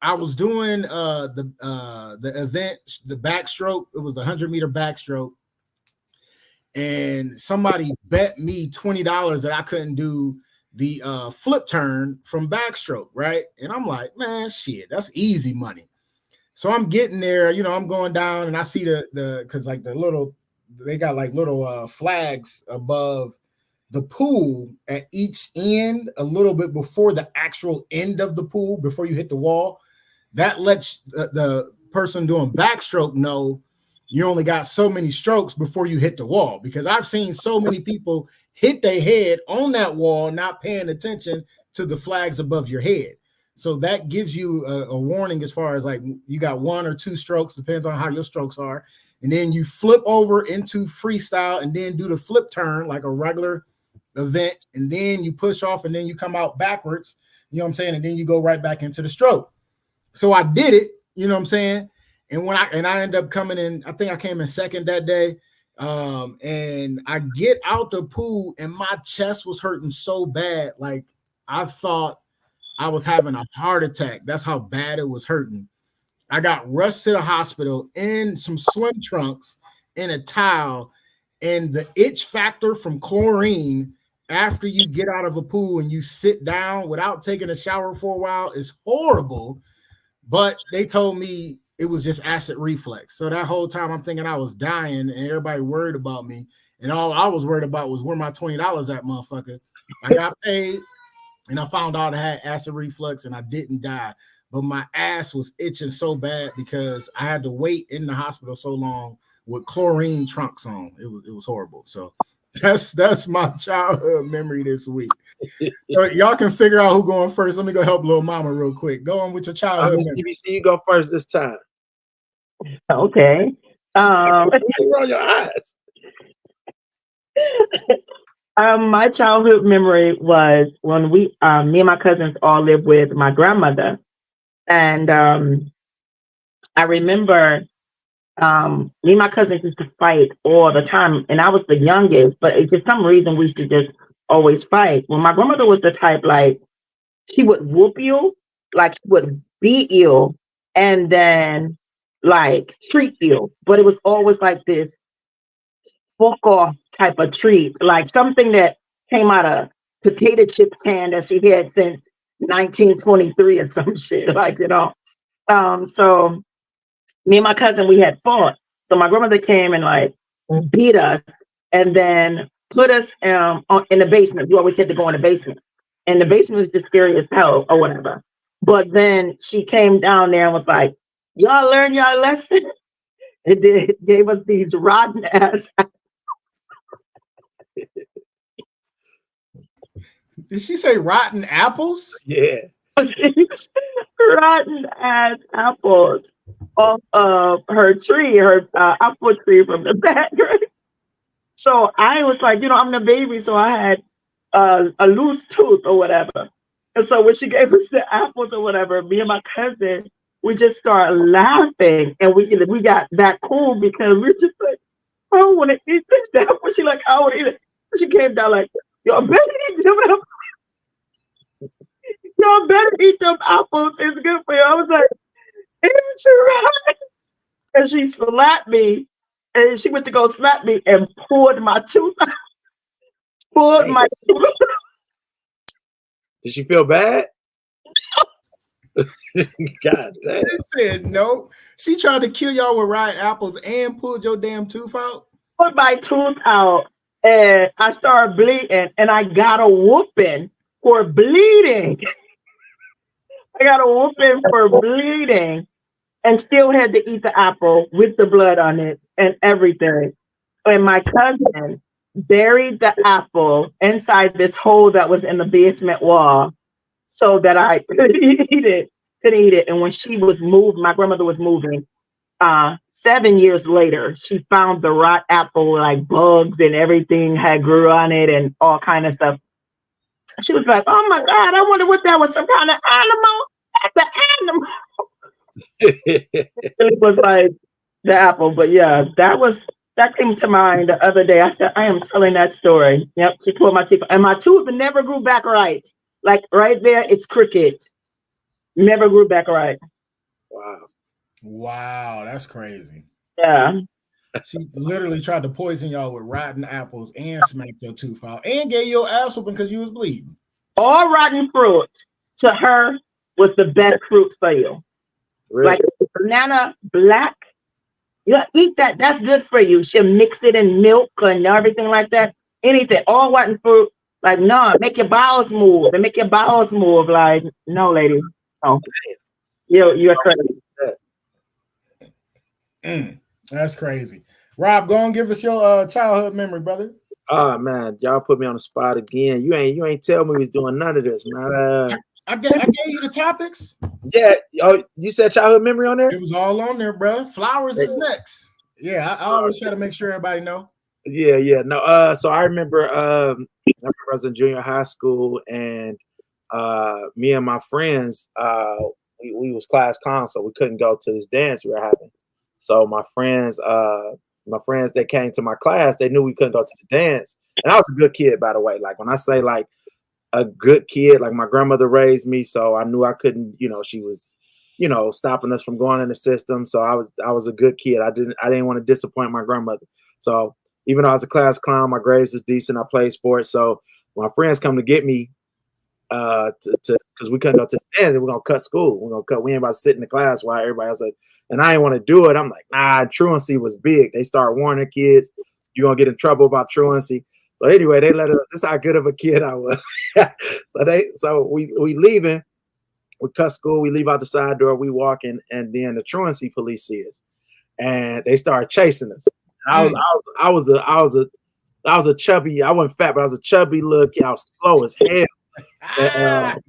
I was doing the event, the backstroke. It was the 100-meter backstroke. And somebody bet me $20 that I couldn't do the flip turn from backstroke, right? And I'm like, man, shit, that's easy money. So I'm getting there, you know, I'm going down and I see because like they got like little flags above the pool at each end, a little bit before the actual end of the pool, before you hit the wall. That lets the person doing backstroke know you only got so many strokes before you hit the wall, because I've seen so many people hit their head on that wall, not paying attention to the flags above your head. So that gives you a warning as far as like you got 1 or 2 strokes, depends on how your strokes are. And then you flip over into freestyle and then do the flip turn like a regular event. And then you push off and then you come out backwards, you know what I'm saying? And then you go right back into the stroke. So I did it, you know what I'm saying? And I ended up coming in, I think I came in second that day. And I get out the pool and my chest was hurting so bad. Like I thought I was having a heart attack. That's how bad it was hurting. I got rushed to the hospital in some swim trunks in a towel, and the itch factor from chlorine after you get out of a pool and you sit down without taking a shower for a while is horrible. But they told me it was just acid reflux. So that whole time I'm thinking I was dying and everybody worried about me. And all I was worried about was where my $20 at, motherfucker. I got paid and I found out I had acid reflux and I didn't die. But my ass was itching so bad because I had to wait in the hospital so long with chlorine trunks on. It was horrible. So that's my childhood memory this week. So y'all can figure out who's going first. Let me go help little mama real quick. Go on with your childhood memory. DBC, you go first this time. Okay. Roll your eyes. My childhood memory was when me and my cousins all lived with my grandmother. And I remember me and my cousins used to fight all the time. And I was the youngest, but for some reason we used to just always fight. Well, my grandmother was the type, like, she would whoop you, like she would beat you and then like treat you. But it was always like this fuck off type of treat, like something that came out of potato chip can that she had since 1923 or some shit, like, you know. So me and my cousin, we had fought. So my grandmother came and like beat us and then put us in the basement. You always had to go in the basement. And the basement was just scary as hell or whatever. But then she came down there and was like, y'all learn y'all lesson? It gave us these rotten ass. Did she say rotten apples? Yeah. Rotten ass apples off of her tree, her apple tree from the back. So I was like, you know, I'm the baby, so I had a loose tooth or whatever. And so when she gave us the apples or whatever, me and my cousin, we just started laughing, and we got that cool because we're just like, I don't want to eat this apple. She like, I want to eat it. She came down like, yo, I better eat them apples. y'all better eat them apples. It's good for you. I was like, it's right. And she slapped me. And she went to go slap me and pulled my tooth out. Pulled my tooth out. Did she feel bad? God damn. She said no. She tried to kill y'all with rotten apples and pulled your damn tooth out. Pulled my tooth out. And I started bleeding. And I got a whooping for bleeding. I got a whooping for bleeding. And still had to eat the apple with the blood on it and everything. And my cousin buried the apple inside this hole that was in the basement wall so that I could eat it. And when she was moved, my grandmother was moving. 7 years later, she found the rot apple, like bugs and everything had grew on it and all kind of stuff. She was like, "Oh my God, I wonder what that was, some kind of animal." That's the animal. It was like the apple, but yeah, that came to mind the other day. I said, I am telling that story. Yep, she pulled my teeth, and my tooth never grew back right. Like right there, it's cricket. Never grew back right. Wow, that's crazy. Yeah. She literally tried to poison y'all with rotten apples and smacked your tooth out and gave you an ass whooping because you was bleeding. All rotten fruit to her was the best fruit for you. Really? Like banana black, you eat that. That's good for you. She'll mix it in milk and everything like that. Anything, all rotten fruit. Like, no, make your bowels move and make your bowels move. Like, no, lady. No. You're crazy. That's crazy. Rob, go and give us your childhood memory, brother. Oh man, y'all put me on the spot again. You ain't tell me we was doing none of this, man. I gave you the topics. Yeah. Oh, you said childhood memory on there? It was all on there, bro. Flowers is next. Yeah, I always try to make sure everybody know. Yeah. No, so I remember I was in junior high school and me and my friends, we was class clown, so we couldn't go to this dance we were having. So my friends that came to my class, they knew we couldn't go to the dance. And I was a good kid, by the way. Like when I say like a good kid, like my grandmother raised me, so I knew I couldn't, she was, stopping us from going in the system. So I was a good kid. I didn't want to disappoint my grandmother. So even though I was a class clown, my grades was decent. I played sports. So my friends come to get me because we couldn't go to the dance and we're gonna cut school. We ain't about to sit in the class while everybody else like, and I didn't want to do it. I'm like, nah, truancy was big. They start warning kids, you're gonna get in trouble about truancy. So anyway, they let us, this is how good of a kid I was. so we leaving, we cut school, we leave out the side door, we walk in, and then the truancy police see us and they started chasing us. I was a chubby, I wasn't fat, but I was a chubby little kid. I was slow as hell. And,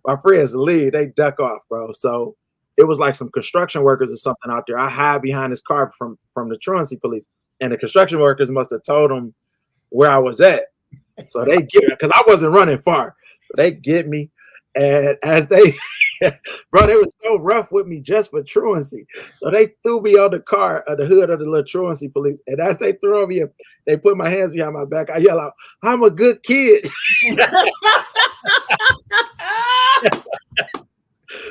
my friends leave, they duck off, bro. So it was like some construction workers or something out there. I hide behind this car from the truancy police, and the construction workers must have told them where I was at. So they get me because I wasn't running far. So they get me, and as they, bro, they were so rough with me just for truancy. So they threw me on the car, the hood of the little truancy police, and as they threw me, they put my hands behind my back. I yell out, "I'm a good kid."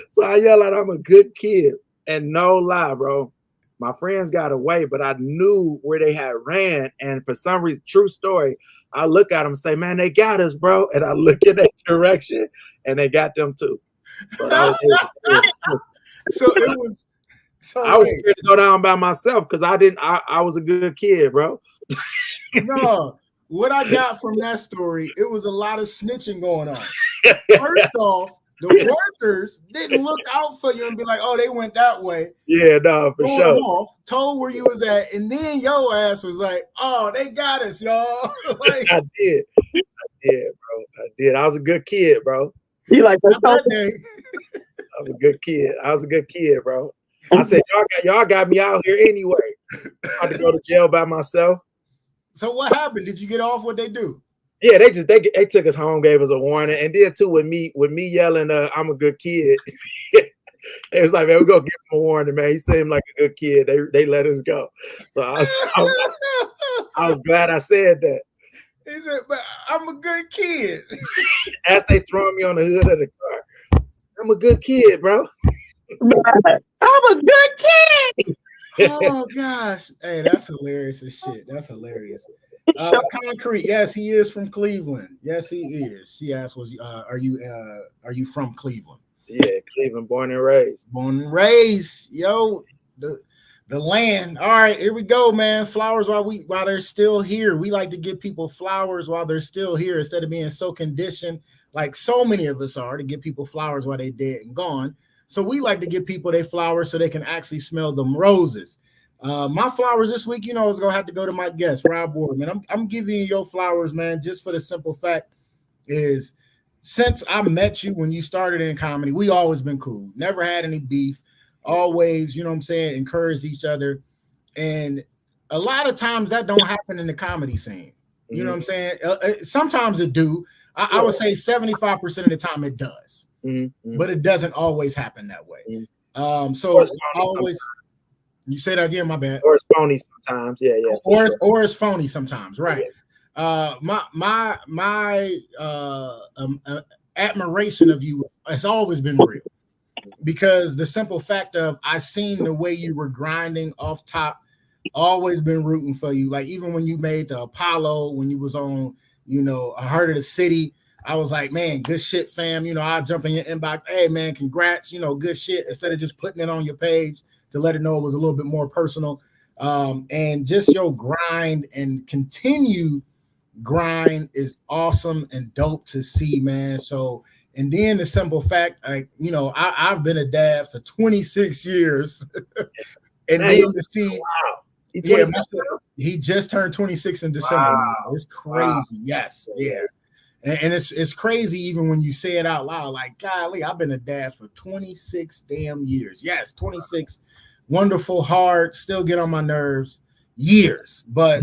So I yell out, "I'm a good kid," and no lie, bro, my friends got away, but I knew where they had ran, and for some reason, true story, I look at them and say, "Man, they got us, bro," and I look in that direction, and they got them too. So I was scared to go down by myself because I was a good kid, bro. No, what I got from that story, it was a lot of snitching going on. First off, the workers didn't look out for you and be like, "Oh, they went that way." Yeah, no, for sure. Off, told where you was at, and then your ass was like, "Oh, they got us, y'all." Like, I did, bro. I did. I was a good kid, bro. You like that day. I was a good kid. I was a good kid, bro. I said, y'all got me out here anyway. I had to go to jail by myself. So what happened? Did you get off? What they do? Yeah, they took us home, gave us a warning, and did too with me yelling, "I'm a good kid." It was like, "Man, we're gonna give him a warning, man. He seemed like a good kid." They let us go. So I was glad I said that. He said, but I'm a good kid. As they throwing me on the hood of the car. I'm a good kid, bro. I'm a good kid. Oh gosh. Hey, that's hilarious as shit. That's hilarious. Concrete, yes, he is from Cleveland. Yes, he is. She asked, are you from Cleveland? Yeah, Cleveland, born and raised. Born and raised, yo, the land. All right, here we go, man. Flowers while they're still here. We like to give people flowers while they're still here instead of being so conditioned, like so many of us are, to give people flowers while they're dead and gone. So we like to give people their flowers so they can actually smell them roses. My flowers this week, is gonna have to go to my guest, Rob Ward, man. I'm giving you your flowers, man, just for the simple fact is since I met you when you started in comedy, we always been cool. Never had any beef. Always, encouraged each other. And a lot of times that don't happen in the comedy scene. You know what I'm saying? Sometimes it do. I would say 75% of the time it does. But it doesn't always happen that way. So always. You say that again, my bad. Or it's phony sometimes, yeah. Or it's phony sometimes, right? Yeah. My admiration of you has always been real, because the simple fact of I seen the way you were grinding off top, always been rooting for you. Like even when you made the Apollo, when you was on, I Heard of the City. I was like, man, good shit, fam. I'll jump in your inbox. Hey, man, congrats. Good shit. Instead of just putting it on your page to let it know it was a little bit more personal. And just your grind and continue grind is awesome and dope to see, man. So, and then the simple fact, I've been a dad for 26 years. And man, then to see, wow. He just turned 26 in December. Wow. It's crazy. Wow. Yes. Yeah. And it's crazy even when you say it out loud, like, golly, I've been a dad for 26 damn years. Yes, 26 wonderful, hard, still get on my nerves years. But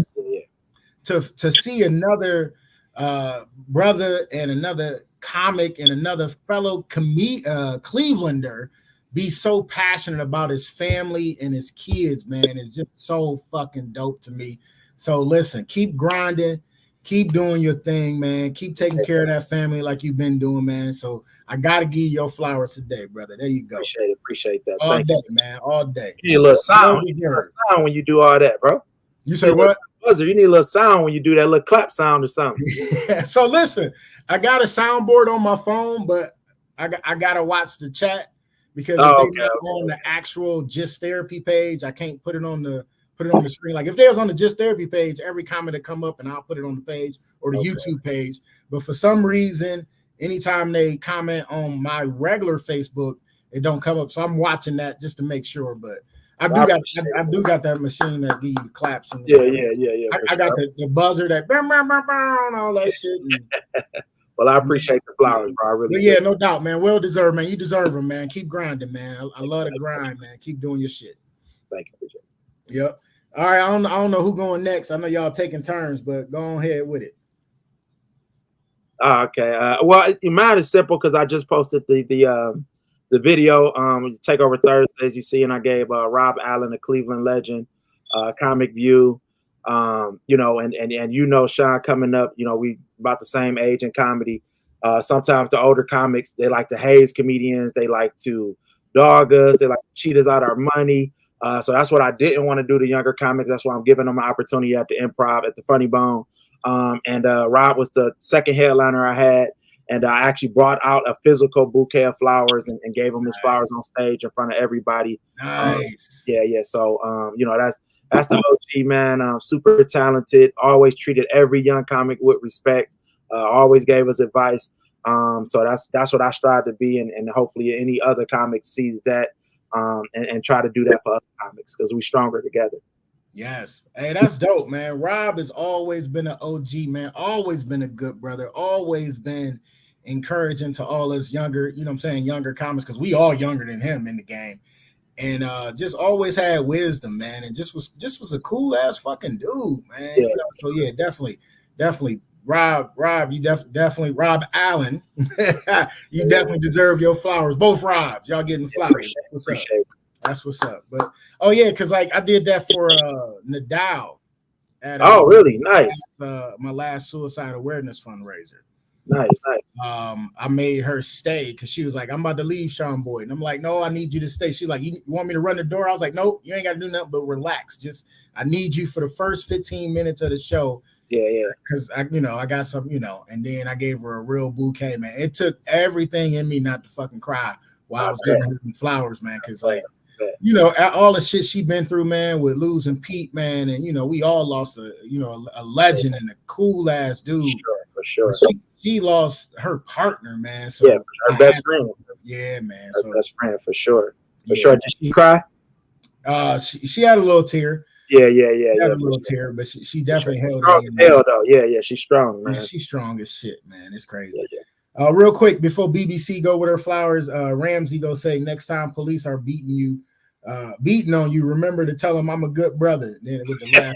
to see another brother and another comic and another fellow Clevelander be so passionate about his family and his kids, man, is just so fucking dope to me. So listen, keep grinding. Keep doing your thing, man. Keep taking care of that family like you've been doing, man. So I gotta give you your flowers today, brother. There you go. Appreciate that. All day, man. All day. You need a little sound. You need a little sound when you do all that, bro. You say what? Buzzer. You need a little sound when you do that little clap sound or something. Yeah. So listen, I got a soundboard on my phone, but I gotta watch the chat because if they're not on the actual Just Therapy page, I can't put it on the screen. Like if there's on the Just Therapy page, every comment that come up and I'll put it on the page or the YouTube page. But for some reason, anytime they comment on my regular Facebook, it don't come up. So I'm watching that just to make sure. But I do got that machine that give you the claps. And yeah. I got the buzzer that and all that shit. Well, I appreciate the flowers, bro. I really do. Yeah, no doubt, man. Well deserved, man. You deserve them, man. Keep grinding, man. I love the grind, man. Keep doing your shit. Thank you. Yep. All right, I don't know who going next. I know y'all taking turns, but go ahead with it. Okay. Well, mine is simple because I just posted the video. Takeover Thursdays, you see, and I gave Rob Allen, a Cleveland legend, Comic View. And Sean coming up. We about the same age in comedy. Sometimes the older comics, they like to haze comedians. They like to dog us. They like to cheat us out our money. So that's what I didn't want to do to younger comics. That's why I'm giving them an opportunity at the Improv, at the Funny Bone. And Rob was the second headliner I had. And I actually brought out a physical bouquet of flowers and gave him his flowers on stage in front of everybody. Nice. So, that's the OG, man. Super talented. Always treated every young comic with respect. Always gave us advice. So that's what I strive to be. And hopefully any other comic sees that. And try to do that for other comics because we're stronger together. Yes. Hey, that's dope, man. Rob has always been an OG, man. Always been a good brother. Always been encouraging to all us younger, younger comics, because we all younger than him in the game. And just always had wisdom, man. And just was a cool ass fucking dude, man. Yeah. So yeah, definitely. Rob, you definitely Rob Allen. You definitely deserve your flowers. Both Robs, y'all getting flowers. That's what's up. But because like I did that for Nadal at Oh, really? Nice. my last suicide awareness fundraiser. Nice. I made her stay because she was like, I'm about to leave Sean Boyd. And I'm like, no, I need you to stay. She's like, you want me to run the door? I was like, nope, you ain't got to do nothing but relax. Just, I need you for the first 15 minutes of the show. Yeah. Because I got some, and then I gave her a real bouquet, man. It took everything in me not to fucking cry while I was giving her some flowers, man. Because all the shit she been through, man, with losing Pete, man, and we all lost a legend and a cool ass dude. For sure. She lost her partner, man. So her best friend. Yeah, man. Her best friend for sure. For sure. Did she cry? She had a little tear. Yeah. Had a little tear, but she definitely held strong as hell though. Yeah, she's strong, man. She's strong as shit, man. It's crazy. Yeah. Real quick before BBC go with her flowers, Ramsey go say next time police are beating on you, remember to tell them I'm a good brother. Then with the laugh.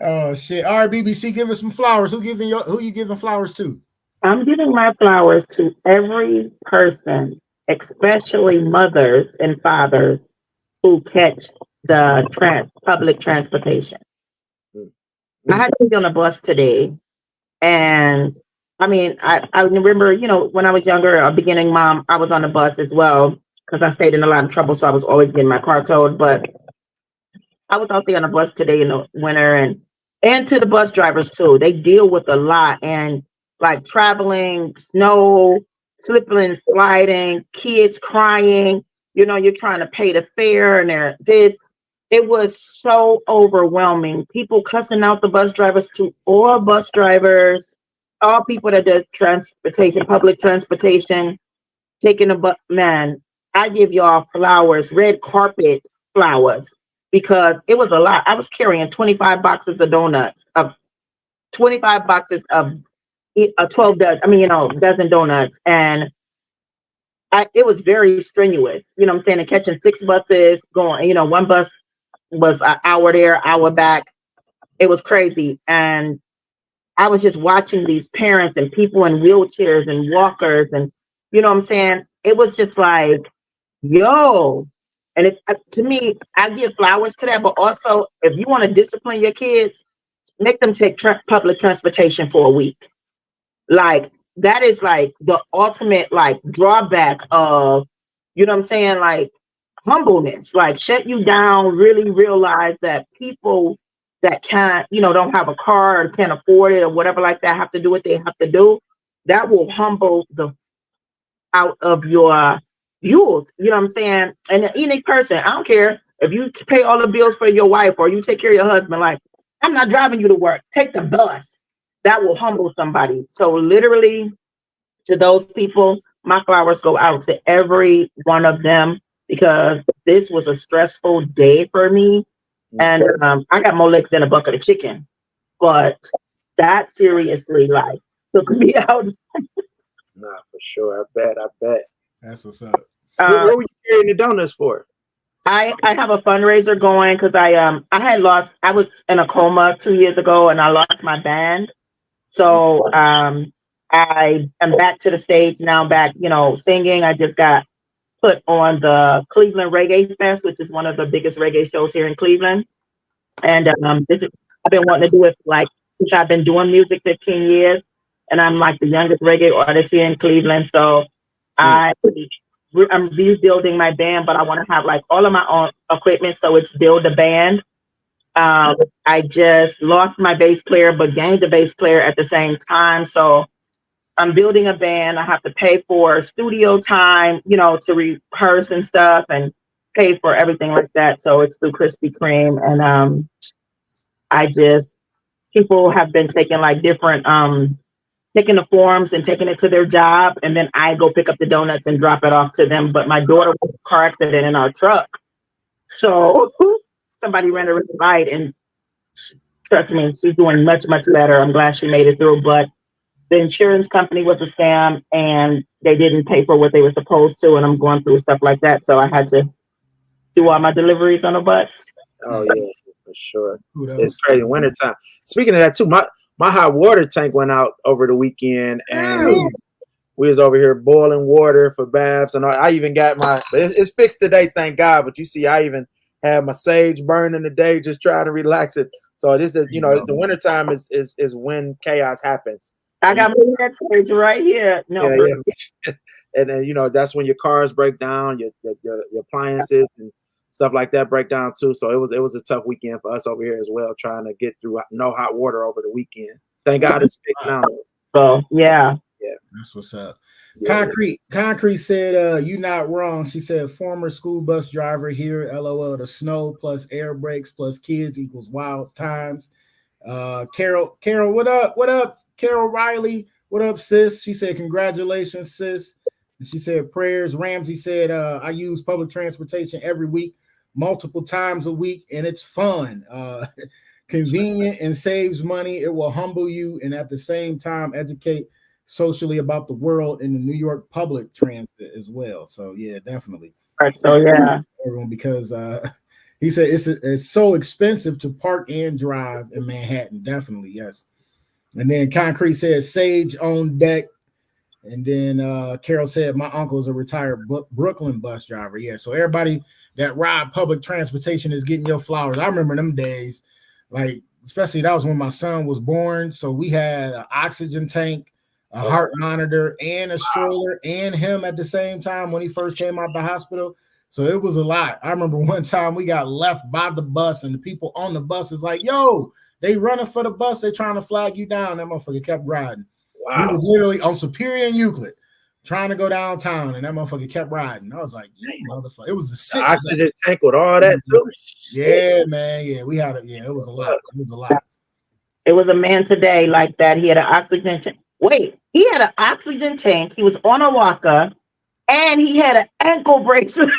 Oh shit! All right, BBC, give us some flowers. Who you giving flowers to? I'm giving my flowers to every person, especially mothers and fathers who catch the public transportation. I had to be on a bus today, and I mean, I remember, when I was younger, a beginning mom, I was on the bus as well because I stayed in a lot of trouble, so I was always getting my car towed. But I was out there on the bus today in the winter, and to the bus drivers too. They deal with a lot, and like traveling, snow, slipping and sliding, kids crying. You're trying to pay the fare, and it was so overwhelming. People cussing out the bus drivers, to all bus drivers, all people that do transportation, public transportation, taking a bus. Man, I give y'all flowers, red carpet flowers, because it was a lot. I was carrying 25 boxes of donuts, 25 boxes of 12 dozen donuts, and it was very strenuous. I'm saying, and catching 6 buses, going, one bus was an hour there, hour back. It was crazy. And I was just watching these parents and people in wheelchairs and walkers, and I'm saying, it was just like, yo. And to me, I give flowers to that, but also if you want to discipline your kids, make them take public transportation for a week. Like, that is like the ultimate like drawback of, like humbleness. Like, shut you down, really realize that people that can't, don't have a car or can't afford it or whatever like that, have to do what they have to do. That will humble the out of your youth. And any person, I don't care if you pay all the bills for your wife or you take care of your husband, like, I'm not driving you to work, take the bus. That will humble somebody. So literally, to those people, my flowers go out to every one of them, because this was a stressful day for me. And I got more legs than a bucket of chicken, but that seriously like took me out. Nah, for sure. I bet. That's what's up. What were you carrying the donuts for? I have a fundraiser going because I was in a coma 2 years ago, and I lost my band. So I am back to the stage now, back, singing. I just got put on the Cleveland Reggae Fest, which is one of the biggest reggae shows here in Cleveland. And I've been wanting to do it since I've been doing music 15 years, and I'm like the youngest reggae artist here in Cleveland. So I'm rebuilding my band, but I want to have like all of my own equipment. So it's build a band. I just lost my bass player, but gained a bass player at the same time. So I'm building a band. I have to pay for studio time, to rehearse and stuff, and pay for everything like that. So it's through Krispy Kreme. And people have been taking like different, taking the forms and taking it to their job. And then I go pick up the donuts and drop it off to them. But my daughter was in a car accident in our truck. So somebody ran a red light, and trust me, she's doing much, much better. I'm glad she made it through. But the insurance company was a scam, and they didn't pay for what they were supposed to. And I'm going through stuff like that. So I had to do all my deliveries on a bus. Oh, yeah, for sure. It's crazy. Wintertime. Speaking of that, too, my hot water tank went out over the weekend, and we was over here boiling water for baths. And I even got it's fixed today, thank God. But you see, I even had my sage burning today, just trying to relax it. So this is, the wintertime is when chaos happens. I got my that sage right here. No, yeah. And then that's when your cars break down, your appliances and stuff like that break down too. So it was a tough weekend for us over here as well, trying to get through no hot water over the weekend. Thank God it's fixed now. So yeah, that's what's up. Yeah. Concrete said, "You not wrong." She said, "Former school bus driver here. LOL. The snow plus air brakes plus kids equals wild times." Carol, what up? What up, Carol Riley? What up, sis? She said, "Congratulations, sis." And she said, "Prayers." Ramsey said, "I use public transportation every week, multiple times a week, and it's fun, convenient, and saves money. It will humble you and at the same time educate socially about the world in the New York public transit as well." So yeah, definitely. Right, so yeah, everyone, because he said it's so expensive to park and drive in Manhattan. Definitely, yes. And then Concrete said, "Sage on deck." And then Carol said, "My uncle is a retired Brooklyn bus driver." Yeah, so everybody that ride public transportation is getting your flowers. I remember them days, like especially that was when my son was born. So we had an oxygen tank, a heart monitor, and a stroller, and him at the same time when he first came out of the hospital. So it was a lot. I remember one time we got left by the bus, and the people on the bus is like, "Yo, they running for the bus. They trying to flag you down." That motherfucker kept riding. Wow. He was literally on Superior and Euclid trying to go downtown, and that motherfucker kept riding. I was like, motherfucker. It was the oxygen tank with all that too. Yeah, man. Yeah, we had it. Yeah, it was a lot. It was a lot. It was a man today like that. He had an oxygen tank. Wait, he had an oxygen tank. He was on a walker, and he had an ankle bracelet.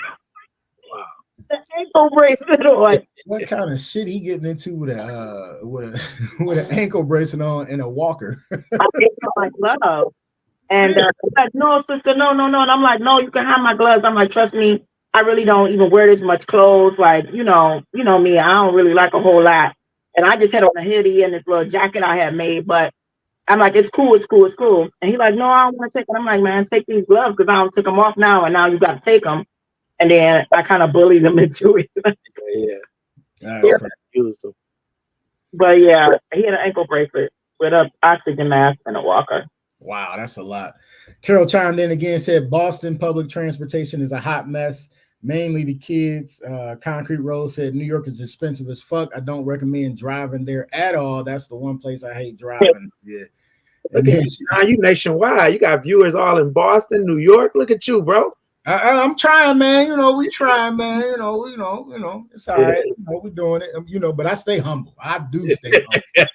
Wow. The ankle bracelet on. What kind of shit he getting into with an ankle bracelet on and a walker? I gave him my gloves, and like, "No, sister, no." And I'm like, "No, you can have my gloves." I'm like, "Trust me, I really don't even wear this much clothes. Like, you know me, I don't really like a whole lot." And I just had on a hoodie and this little jacket I had made, but I'm like, "It's cool. And he like, "No, I don't want to take it." I'm like, "Man, take these gloves because I don't take them off now, and now you got to take them." And then I kind of bullied him into it. But yeah, he had an ankle bracelet with an oxygen mask and a walker. Wow, that's a lot. Carol chimed in again, said, "Boston public transportation is a hot mess, mainly the kids." Concrete Rose said, "New York is expensive as fuck. I don't recommend driving there at all. That's the one place I hate driving." Yeah. And then you nationwide. You got viewers all in Boston, New York. Look at you, bro. I'm trying, man. We trying, man. It's all right. We're doing it. But I stay humble. I do stay humble.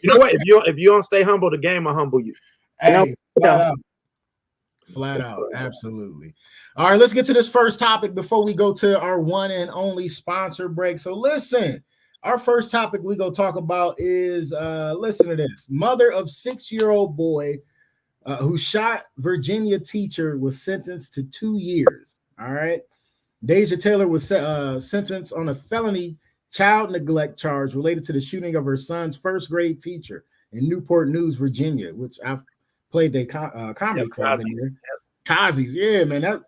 You know what? If you don't stay humble, the game will humble you. Hey, flat out, absolutely. All right, let's get to this first topic before we go to our one and only sponsor break. So listen, our first topic we go talk about is listen to this. Mother of 6-year-old boy who shot Virginia teacher was sentenced to 2 years. All right. Deja Taylor was sentenced on a felony child neglect charge related to the shooting of her son's first grade teacher in Newport News, Virginia, which I've played a comedy club in there. Kazi's, yeah, man.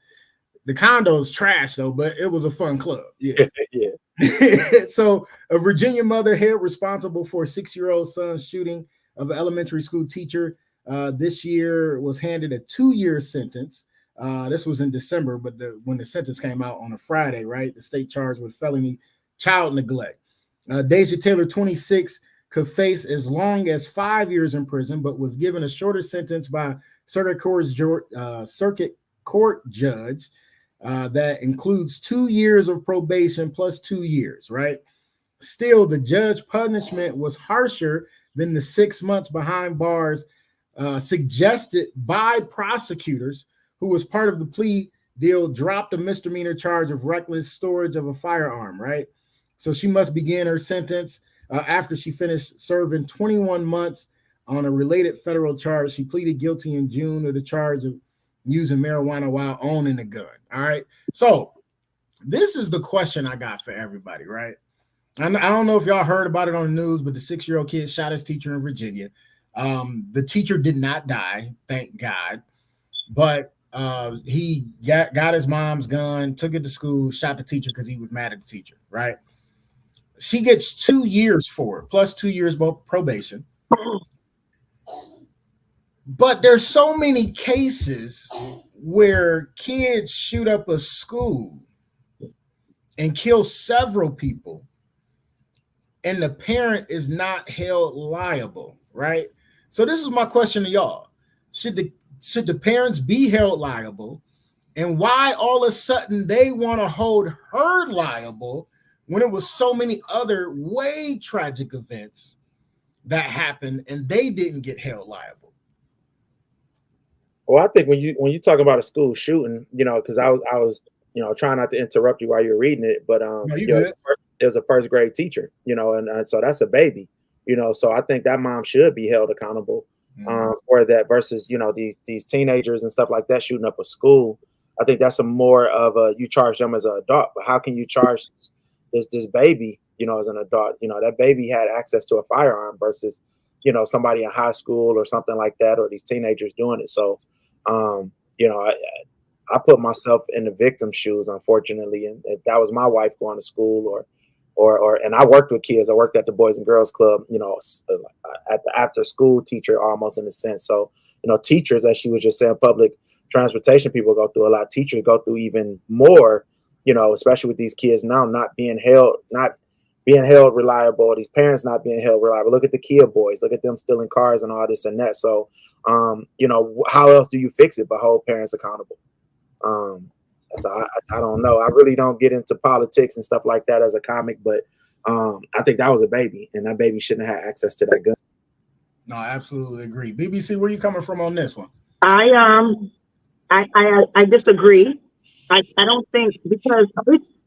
The condo's trash though, but it was a fun club. Yeah. Yeah. So a Virginia mother held responsible for a 6-year-old son's shooting of an elementary school teacher this year was handed a 2-year sentence. This was in December, but when the sentence came out on a Friday, right? The state charged with felony child neglect. Deja Taylor, 26, could face as long as 5 years in prison, but was given a shorter sentence by circuit court judge that includes 2 years of probation plus 2 years, right? Still, the judge punishment was harsher than the 6 months behind bars suggested by prosecutors, who was part of the plea deal, dropped a misdemeanor charge of reckless storage of a firearm, right? So she must begin her sentence after she finished serving 21 months on a related federal charge. She pleaded guilty in June of the charge of using marijuana while owning a gun. All right. So this is the question I got for everybody, right? I don't know if y'all heard about it on the news, but the 6-year-old kid shot his teacher in Virginia. The teacher did not die, thank God. But He got his mom's gun, took it to school, shot the teacher because he was mad at the teacher, right? She gets 2 years for it, plus 2 years probation. But there's so many cases where kids shoot up a school and kill several people, and the parent is not held liable, right? So this is my question to y'all. Should the parents be held liable? And why all of a sudden they want to hold her liable when it was so many other way tragic events that happened and they didn't get held liable? Well, I think when you talk about a school shooting, because I was trying not to interrupt you while you're reading it, but No, there's a first grade teacher, and so that's a baby, so I think that mom should be held accountable for that versus these teenagers and stuff like that shooting up a school. I think that's a more of a, you charge them as an adult, but how can you charge this baby as an adult? That baby had access to a firearm versus somebody in high school or something like that, or these teenagers doing it. So I put myself in the victim's shoes, unfortunately, and if that was my wife going to school or and I worked with kids. I worked at the Boys and Girls Club, at the after school teacher almost in a sense. So, teachers, as she was just saying, public transportation people go through a lot. Teachers go through even more, especially with these kids now not being held reliable, these parents not being held reliable. Look at the Kia boys, look at them stealing cars and all this and that. So, how else do you fix it but hold parents accountable? So I don't know. I really don't get into politics and stuff like that as a comic, but I think that was a baby, and that baby shouldn't have access to that gun. No, I absolutely agree. BBC, where you coming from on this one? I disagree. I don't think, because it's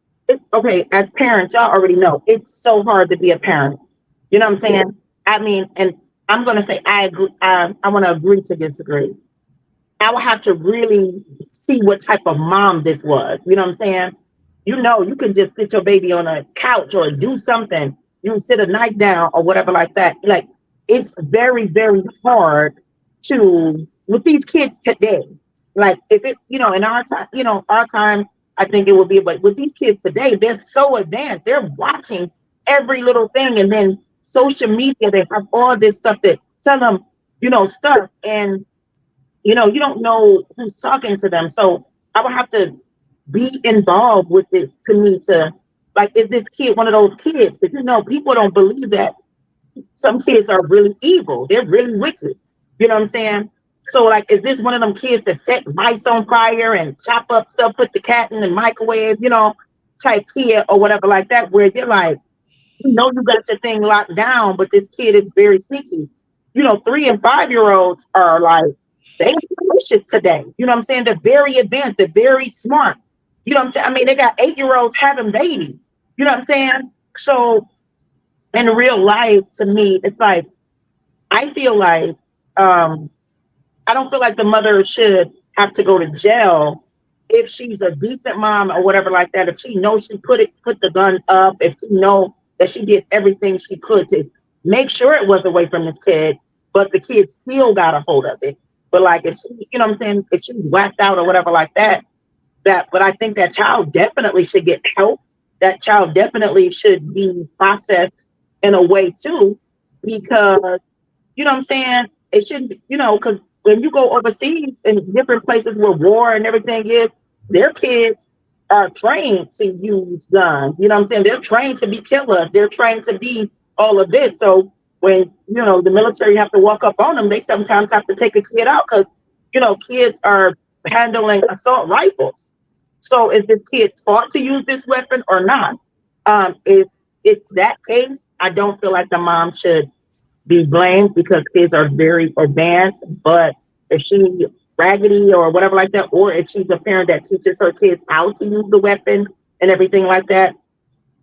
okay, as parents, y'all already know it's so hard to be a parent. You know what I'm saying? I mean, and I'm gonna say I agree. I want to agree to disagree. I will have to really see what type of mom this was. You know what I'm saying? You can just sit your baby on a couch or do something. You sit a night down or whatever like that. Like, it's very, very hard with these kids today. Like, if it, in our time, I think it would be, but with these kids today, they're so advanced. They're watching every little thing. And then social media, they have all this stuff that tell them, stuff. And you don't know who's talking to them. So I would have to be involved with this to like, is this kid one of those kids? Because, people don't believe that some kids are really evil. They're really wicked. You know what I'm saying? So, like, is this one of them kids that set mice on fire and chop up stuff, put the cat in the microwave, type kid or whatever like that, where you're like, you got your thing locked down, but this kid is very sneaky. 3 and 5 year olds are like, they are delicious today. You know what I'm saying? They're very advanced. They're very smart. You know what I'm saying? I mean, they got 8-year-olds having babies. You know what I'm saying? So in real life, to me, it's like, I feel like, I don't feel like the mother should have to go to jail if she's a decent mom or whatever like that. If she knows she put the gun up, if she knows that she did everything she could to make sure it was away from this kid, but the kid still got a hold of it. But like, if she, you know what I'm saying, if she's whacked out or whatever like that, but I think that child definitely should get help. That child definitely should be processed in a way too, because, you know what I'm saying, it shouldn't be, because when you go overseas in different places where war and everything is, their kids are trained to use guns. You know what I'm saying? They're trained to be killers. They're trained to be all of this. So when, the military have to walk up on them, they sometimes have to take a kid out because, kids are handling assault rifles. So is this kid taught to use this weapon or not? If it's that case, I don't feel like the mom should be blamed because kids are very advanced. But if she's raggedy or whatever like that, or if she's a parent that teaches her kids how to use the weapon and everything like that,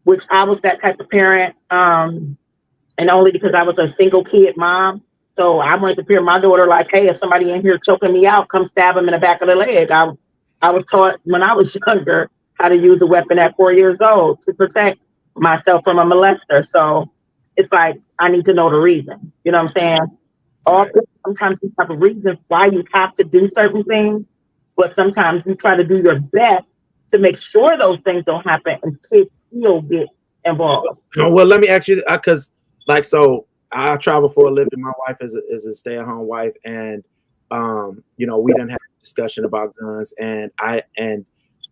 which I was that type of parent, and only because I was a single kid mom. So I wanted to prepare my daughter like, hey, if somebody in here choking me out, come stab him in the back of the leg. I was taught when I was younger how to use a weapon at 4 years old to protect myself from a molester. So it's like, I need to know the reason. You know what I'm saying? Sometimes you have a reason why you have to do certain things, but sometimes you try to do your best to make sure those things don't happen, and kids still get involved. Well, let me ask you, because like, so I travel for a living. My wife is a stay-at-home wife, and you know, we didn't have a discussion about guns, and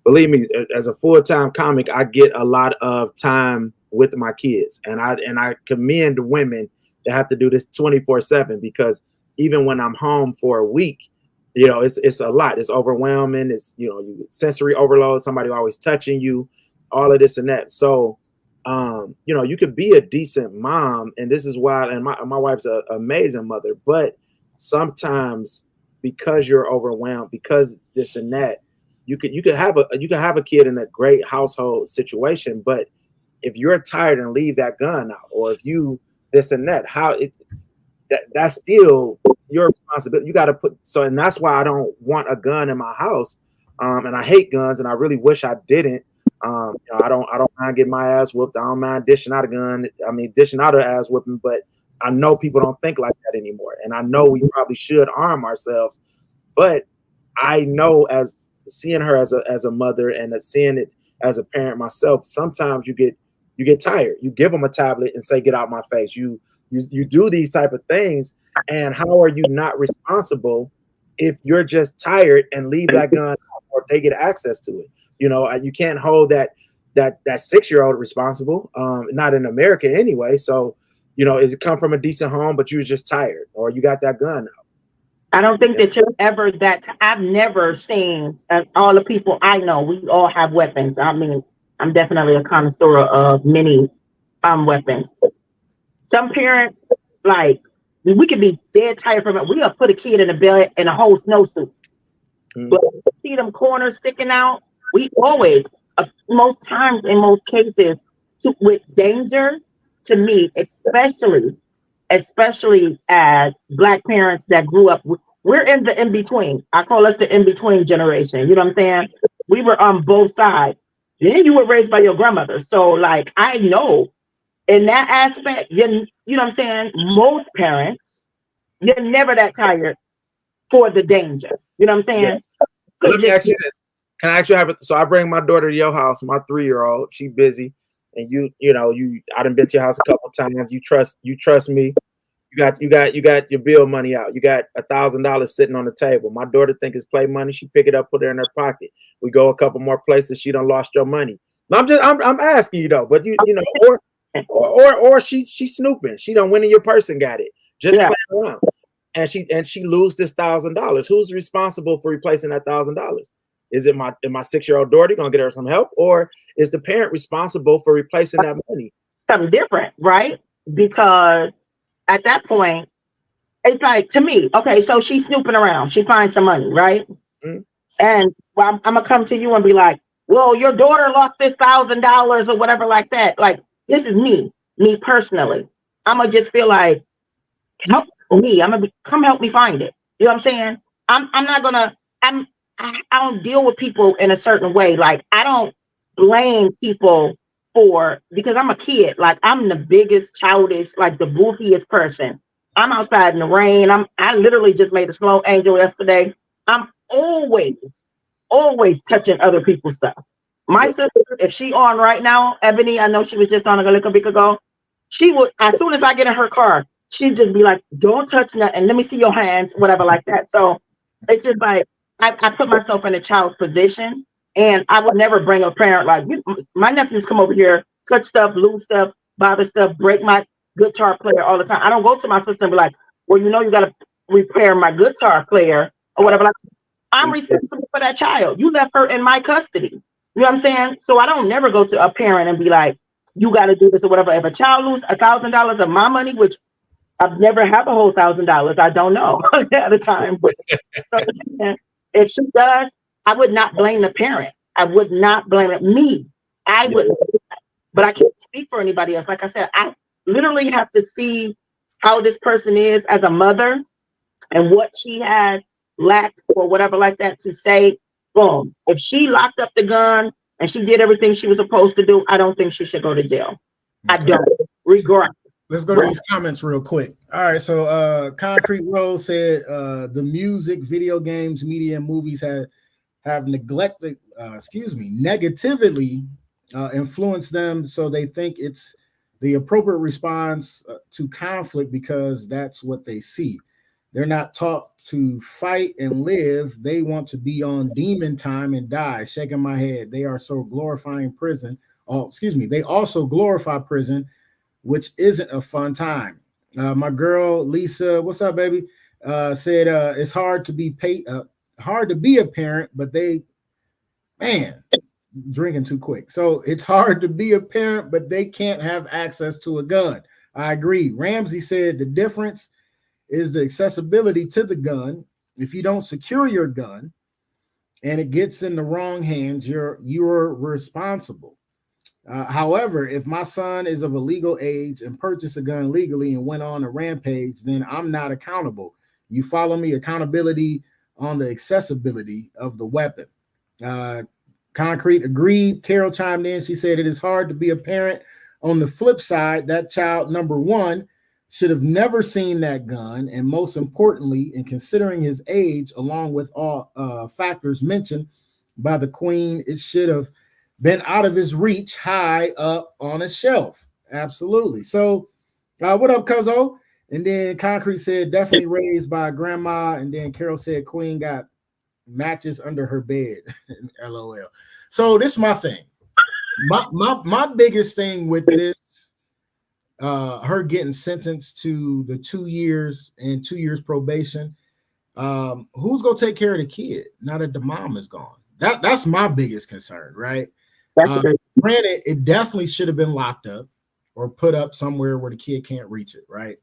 believe me, as a full-time comic, I get a lot of time with my kids, and I commend women that have to do this 24/7, because even when I'm home for a week, you know, it's a lot. It's overwhelming. It's, you know, you sensory overload. Somebody always touching you, all of this and that. So, you know, you could be a decent mom, and this is why. And my wife's an amazing mother, but sometimes because you're overwhelmed, because this and that, you could have a kid in a great household situation, but if you're tired and leave that gun out, or if you this and that, that's still your responsibility. You got to and that's why I don't want a gun in my house. And I hate guns, and I really wish I didn't. You know, I don't mind getting my ass whooped. I don't mind dishing out a gun. I mean, dishing out an ass whooping, but I know people don't think like that anymore. And I know we probably should arm ourselves, but I know, as seeing her as a mother and seeing it as a parent myself, sometimes you get tired. You give them a tablet and say, "Get out my face." You do these type of things, and how are you not responsible if you're just tired and leave that gun out, or if they get access to it? You know, you can't hold that 6-year-old responsible, not in America anyway. So, you know, is it come from a decent home, but you was just tired, or you got that gun out? I don't think that you're ever I've never seen, all the people I know, we all have weapons. I mean, I'm definitely a connoisseur of many weapons. Some parents, like, we could be dead tired from it. We gonna put a kid in a bed in a whole snowsuit. But see them corners sticking out. We always, most times, in most cases, with danger, to me, especially as Black parents that grew up, we're in the in-between. I call us the in-between generation. You know what I'm saying? We were on both sides. Then you were raised by your grandmother. So, like, I know in that aspect, you know what I'm saying? Most parents, you're never that tired for the danger. You know what I'm saying? Yeah. Let me ask you this. Can I actually have it? So I bring my daughter to your house, my 3-year-old. She busy. And I done been to your house a couple of times. You trust me. You got your bill money out. You got $1,000 sitting on the table. My daughter think it's play money. She pick it up, put it in her pocket. We go a couple more places. She done lost your money. I'm asking you though, but you know, or she's snooping. She done went in your purse and got it. Just playing around. And she lose this $1,000. Who's responsible for replacing that $1,000? Is it my 6-year-old daughter gonna get her some help, or is the parent responsible for replacing that money? Something different, right? Because at that point, it's like, to me, okay, so she's snooping around. She finds some money, right? Mm-hmm. And I'm gonna come to you and be like, well, your daughter lost this $1,000 or whatever like that. Like, this is me personally. I'm gonna just feel like, help me. Come help me find it. You know what I'm saying? I don't deal with people in a certain way. Like, I don't blame people because I'm a kid. Like, I'm the biggest childish, like the goofiest person. I'm outside in the rain. I literally just made a snow angel yesterday. I'm always touching other people's stuff. My sister, if she on right now, Ebony, I know she was just on a little bit ago. She would, as soon as I get in her car, she'd just be like, don't touch nothing. Let me see your hands, whatever like that. So it's just like, I put myself in a child's position, and I would never bring a parent like, my nephews come over here, touch stuff, lose stuff, bother stuff, break my guitar player all the time. I don't go to my sister and be like, well, you got to repair my guitar player or whatever. Like, I'm responsible for that child. You left her in my custody. You know what I'm saying? So I don't never go to a parent and be like, you got to do this or whatever. If a child loses $1,000 of my money, which I've never had a whole $1,000, I don't know at the time, but if she does, I would not blame the parent. I would not blame it. Me. I would, but I can't speak for anybody else. Like I said, I literally have to see how this person is as a mother and what she had lacked or whatever like that to say, boom. If she locked up the gun and she did everything she was supposed to do, I don't think she should go to jail. Okay. I don't. Regret. Let's go to these comments real quick. All right, so Concrete Rose said the music, video games, media, and movies have negatively influenced them, so they think it's the appropriate response to conflict because that's what they see. They're not taught to fight and live. They want to be on demon time and die. Shaking my head. They are so glorifying prison. Oh, excuse me. They also glorify prison, which isn't a fun time. My girl Lisa, what's up, baby? Said it's hard to be a parent, but drinking too quick. So it's hard to be a parent, but they can't have access to a gun. I agree. Ramsey said the difference is the accessibility to the gun. If you don't secure your gun and it gets in the wrong hands, you're responsible. However, if my son is of a legal age and purchased a gun legally and went on a rampage, then I'm not accountable. You follow me? Accountability on the accessibility of the weapon. Concrete agreed. Carol chimed in. She said it is hard to be a parent. On the flip side, that child, number one, should have never seen that gun. And most importantly, in considering his age, along with all factors mentioned by the queen, it should have been out of his reach, high up on a shelf. Absolutely. So what up, Cuzzo? And then Concrete said definitely raised by grandma. And then Carol said queen got matches under her bed. LOL. So this is my thing. My biggest thing with this, her getting sentenced to the 2 years and 2 years probation. Who's gonna take care of the kid now that the mom is gone? That's my biggest concern, right? Granted, it definitely should have been locked up or put up somewhere where the kid can't reach it, right?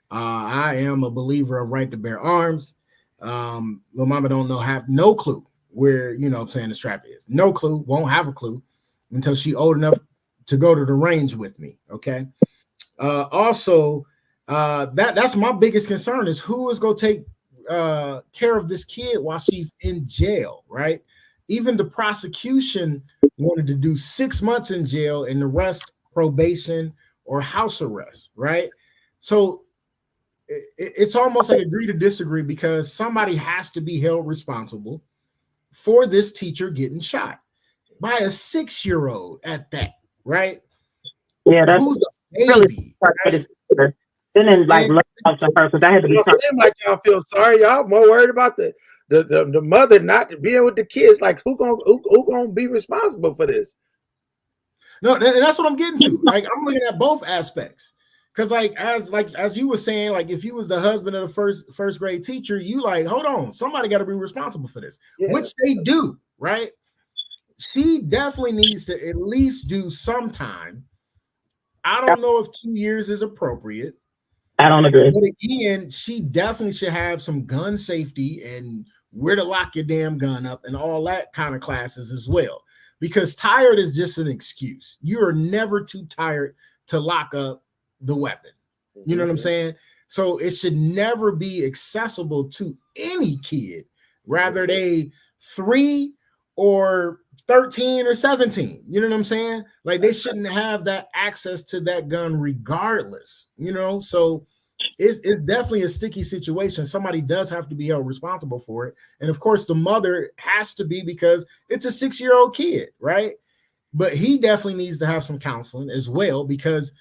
I am a believer of right to bear arms. Lil Mama don't have no clue where, the strap is. No clue, won't have a clue until she old enough to go to the range with me, okay? Also, that's my biggest concern is who is going to take care of this kid while she's in jail, right? Even the prosecution wanted to do 6 months in jail and the rest probation or house arrest, right? So it's almost like agree to disagree because somebody has to be held responsible for this teacher getting shot by a 6-year-old at that, right? Yeah, that's who's a baby, really right? Sending like love out to her because I had to be seem like y'all feel sorry. Y'all more worried about the mother not being with the kids. Like who gonna be responsible for this? No, and that's what I'm getting to. Like I'm looking at both aspects. Because as you were saying, like if you was the husband of the first grade teacher, you like, hold on, somebody got to be responsible for this, which they do, right? She definitely needs to at least do some time. I don't know if 2 years is appropriate. I don't agree. But again, she definitely should have some gun safety and where to lock your damn gun up and all that kind of classes as well. Because tired is just an excuse. You are never too tired to lock up the weapon. You know what I'm saying? So it should never be accessible to any kid, rather they 3 or 13 or 17. You know what I'm saying? Like they shouldn't have that access to that gun regardless, So it's definitely a sticky situation. Somebody does have to be held responsible for it. And of course the mother has to be because it's a 6-year-old kid, right? But he definitely needs to have some counseling as well because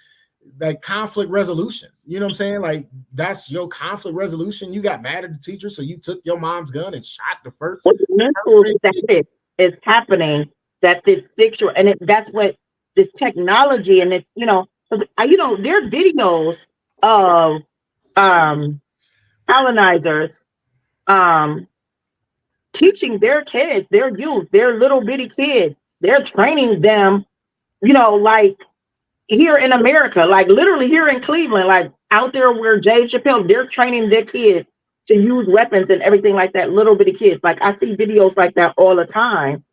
like conflict resolution, you know what I'm saying? Like that's your conflict resolution. You got mad at the teacher, so you took your mom's gun and shot the first. It's happening that this 6-year-old, and that's what this technology and it, there are videos of colonizers teaching their kids, their youth, their little bitty kids. They're training them, like. Here in America, like literally here in Cleveland, like out there where Dave Chappelle, they're training their kids to use weapons and everything like that, little bitty kids. Like I see videos like that all the time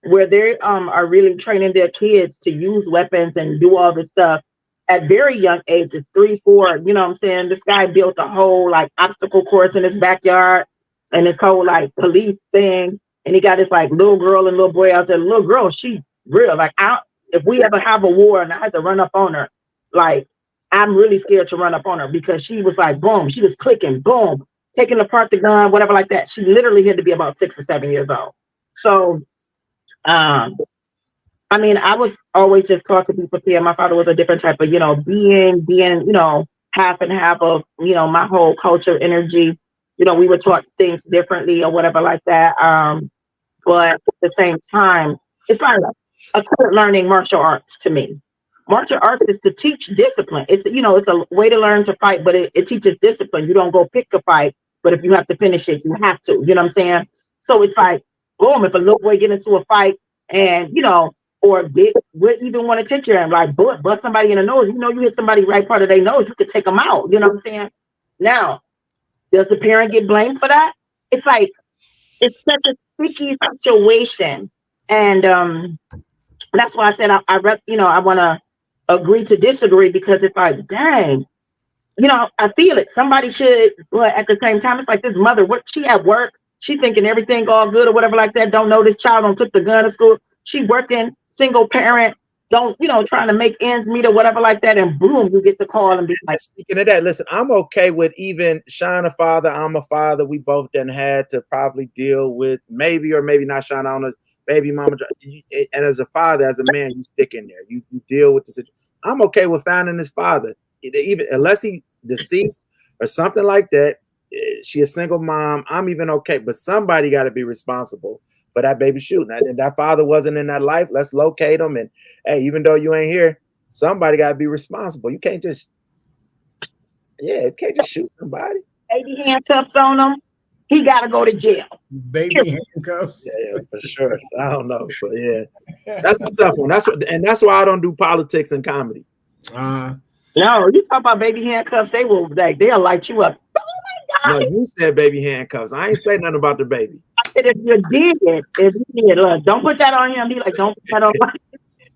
where they are really training their kids to use weapons and do all this stuff at very young ages, 3, 4, you know what I'm saying? This guy built a whole like obstacle course in his backyard and this whole like police thing. And he got this like little girl and little boy out there. The little girl, she real, like if we ever have a war and I had to run up on her, like I'm really scared to run up on her because she was like, boom, she was clicking, boom, taking apart the gun, whatever like that. She literally had to be about 6 or 7 years old. So, I mean, I was always just taught to be prepared. My father was a different type of, being, half and half of, my whole culture, energy. We were taught things differently or whatever like that. But at the same time, it's like a kid learning martial arts to me. Martial arts is to teach discipline. It's a way to learn to fight, but it teaches discipline. You don't go pick a fight, but if you have to finish it, you have to. You know what I'm saying? So it's like, boom, if a little boy get into a fight and or would even want to take your like bust somebody in the nose, you hit somebody right part of their nose, you could take them out. You know what I'm saying? Now, does the parent get blamed for that? It's like it's such a sticky situation, and that's why I said I want to agree to disagree, because it's like, dang, I feel it. Somebody should, but at the same time, it's like this mother, what she at work, she thinking everything all good or whatever like that. Don't know this child don't took the gun to school. She working, single parent, don't, trying to make ends meet or whatever like that. And boom, you get the call and be like, speaking of that, listen, I'm okay with even Sean a father, I'm a father. We both then had to probably deal with maybe or maybe not Sean, I don't know, baby mama. And as a father, as a man, you stick in there. You deal with the situation. I'm okay with finding his father, even unless he deceased or something like that. She a single mom. I'm even okay, but somebody got to be responsible for that baby shooting. And that father wasn't in that life. Let's locate him. And hey, even though you ain't here, somebody got to be responsible. You can't just, shoot somebody. Baby handcuffs on him. He got to go to jail. Baby handcuffs. Yeah, for sure. I don't know, but yeah, that's a tough one. That's why I don't do politics and comedy. No, you talk about baby handcuffs, they'll light you up. Oh my God. No, you said baby handcuffs. I ain't say nothing about the baby. I said if you did, look, don't put that on him. Be like, don't put that on my.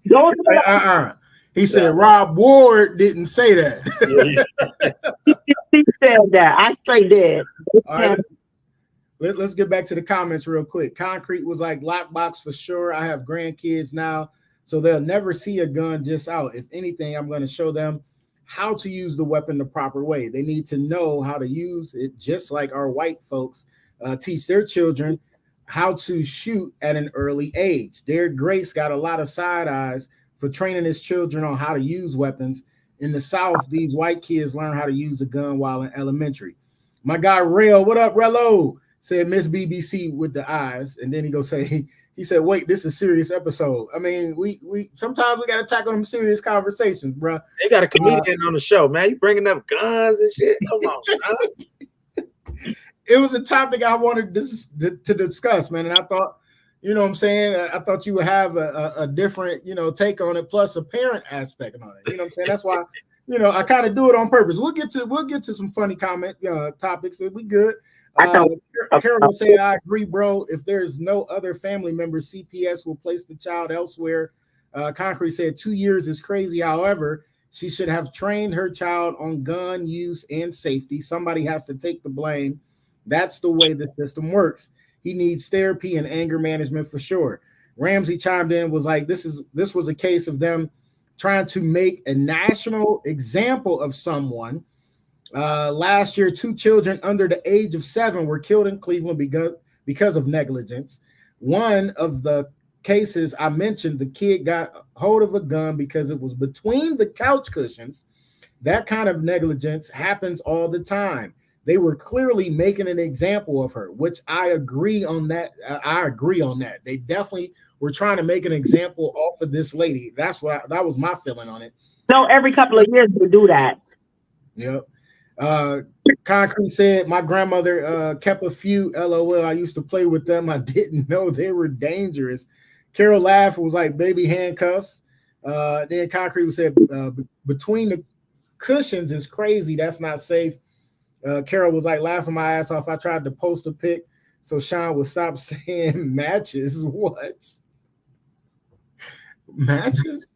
Don't. He said Rob Ward didn't say that. He said that. I straight did. All right. Let's get back to the comments real quick. Concrete was like, lockbox for sure. I have grandkids now, so they'll never see a gun just out. If anything, I'm going to show them how to use the weapon the proper way. They need to know how to use it, just like our white folks teach their children how to shoot at an early age. Derek Grace got a lot of side eyes for training his children on how to use weapons. In the South, these white kids learn how to use a gun while in elementary. My guy Rail, what up, Rello? Said Miss BBC with the eyes, and then he he said, wait, this is a serious episode. I mean, we sometimes we got to tackle them serious conversations, bro. They got a comedian on the show, man. You bringing up guns and shit? Come on, It was a topic I wanted to discuss, man, and I thought, you know what I'm saying? I thought you would have a different, take on it, plus a parent aspect on it. You know what I'm saying? That's why, I kind of do it on purpose. We'll get to some funny comment topics. It'll be good. Carol said, I agree, bro. If there's no other family member, CPS will place the child elsewhere. Concrete said 2 years is crazy. However, she should have trained her child on gun use and safety. Somebody has to take the blame. That's the way the system works. He needs therapy and anger management for sure. Ramsey chimed in, was like, this was a case of them trying to make a national example of someone. Last year, 2 children under the age of 7 were killed in Cleveland because of negligence. One of the cases I mentioned, the kid got hold of a gun because it was between the couch cushions. That kind of negligence happens all the time. They were clearly making an example of her, which I agree on that. They definitely were trying to make an example off of this lady. That was my feeling on it. No, every couple of years they do that. Yep. Concrete said, my grandmother kept a few. LOL. I used to play with them. I didn't know they were dangerous. Carol laughed, was like baby handcuffs. Then Concrete said, between the cushions is crazy. That's not safe. Carol was like laughing my ass off. I tried to post a pic so Sean would stop saying matches. What? Matches?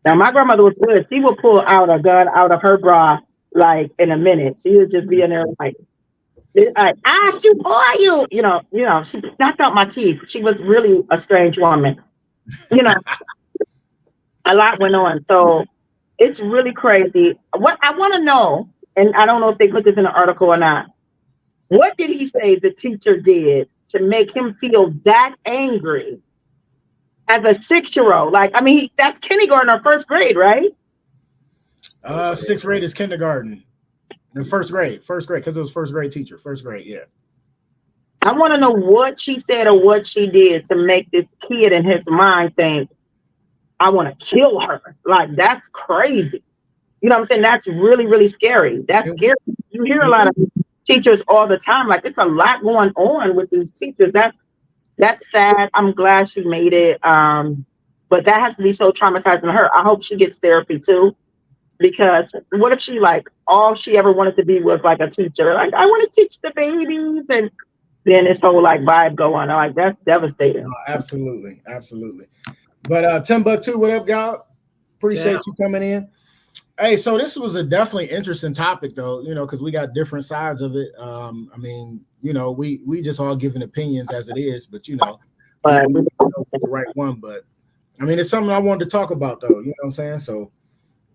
Now my grandmother was good. She would pull out a gun out of her bra like in a minute. She would just be in there like I shoot for you. She knocked out my teeth. She was really a strange woman. A lot went on. So it's really crazy. What I want to know, and I don't know if they put this in an article or not, what did he say the teacher did to make him feel that angry as a 6-year-old? Like, I mean, that's kindergarten or first grade, right? Sixth grade is kindergarten. The first grade, because it was first grade teacher. First grade, yeah. I want to know what she said or what she did to make this kid in his mind think, I want to kill her. Like, that's crazy. You know what I'm saying? That's really, really scary. That's scary. You hear a lot of teachers all the time. Like, it's a lot going on with these teachers. That's sad. I'm glad she made it. But that has to be so traumatizing to her. I hope she gets therapy too. Because what if she, like, all she ever wanted to be was like a teacher? Like, I want to teach the babies, and then this whole like vibe go on. Like, that's devastating. Oh, absolutely. But Timbuktu, what up, y'all? Appreciate you coming in. Hey, so this was a definitely interesting topic, though, you know, because we got different sides of it. I mean, you know, we just all giving opinions as it is, but you know, But we don't know the right one. But I mean, it's something I wanted to talk about, though. You know what I'm saying? So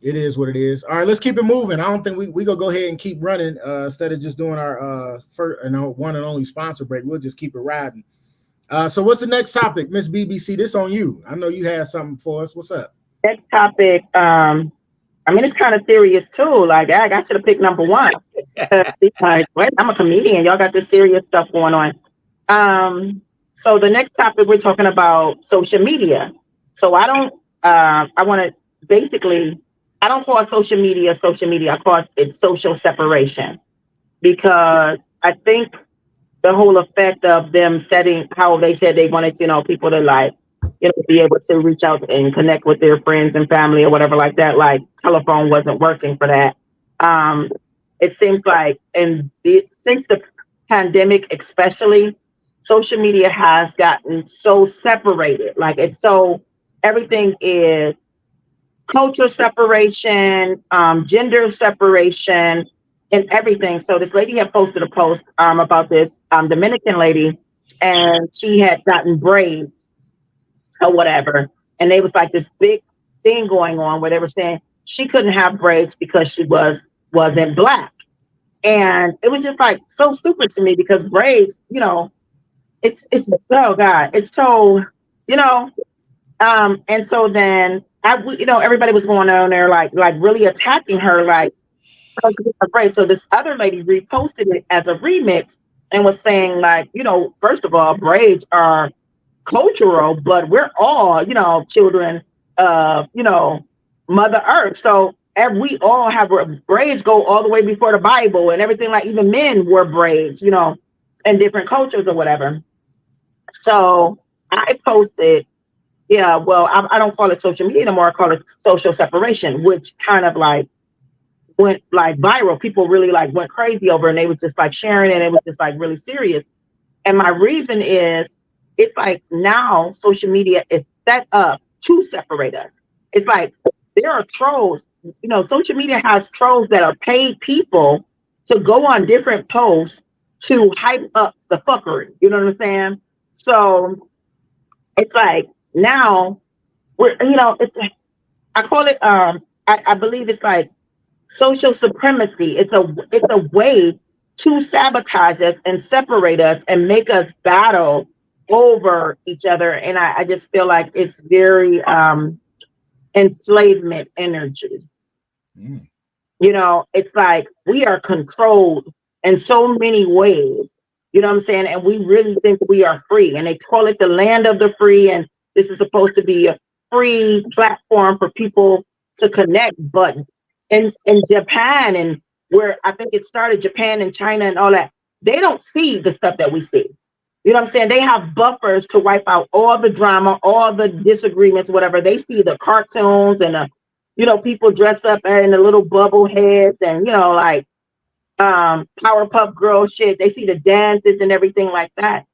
it is what it is. All right, let's keep it moving. I don't think we gonna go ahead and keep running instead of just doing our first, one and only sponsor break. We'll just keep it riding. So what's the next topic, Miss BBC? This on you. I know you had something for us. What's up? next topic, I mean, it's kind of serious too. Like, I got you to pick number one. Like, wait, I'm a comedian. Y'all got this serious stuff going on. So the next topic, we're talking about social media. So I want to basically, I don't call it social media. I call it social separation, because I think the whole effect of them setting how they said they wanted, you know, people to like, you know, be able to reach out and connect with their friends and family or whatever like that. Like, telephone wasn't working for that. It seems like, since the pandemic, especially, social media has gotten so separated. Like, it's so, everything is culture separation, gender separation, and everything. So this lady had posted a post about this Dominican lady, and she had gotten braids or whatever, and they was like this big thing going on where they were saying she couldn't have braids because she wasn't Black. And it was just like so stupid to me, because braids, you know, it's oh God, it's so, you know, and so then you know, everybody was going on there like really attacking her, like, braids. So this other lady reposted it as a remix and was saying, like, you know, first of all, braids are cultural, but we're all, you know, children of, you know, Mother Earth. So we all have braids, go all the way before the Bible and everything. Like, even men wore braids, you know, in different cultures or whatever. So I posted, yeah, well, I don't call it social media anymore. I call it social separation, which kind of like went like viral. People really like went crazy over, and they was just like sharing it. It was just like really serious. And my reason is, it's like now social media is set up to separate us. It's like there are trolls. You know, social media has trolls that are paid people to go on different posts to hype up the fuckery. You know what I'm saying? So it's like now we're, you know, I call it I believe it's like social supremacy. It's a way to sabotage us and separate us and make us battle over each other. And I just feel like it's very enslavement energy. You know, it's like we are controlled in so many ways, you know what I'm saying? And we really think we are free, and they call it the land of the free, and this is supposed to be a free platform for people to connect. But in Japan, and where I think it started, Japan and China and all that, they don't see the stuff that we see. You know what I'm saying? They have buffers to wipe out all the drama, all the disagreements, whatever. They see the cartoons and the, you know, people dress up in the little bubble heads and, you know, like Powerpuff Girl shit. They see the dances and everything like that,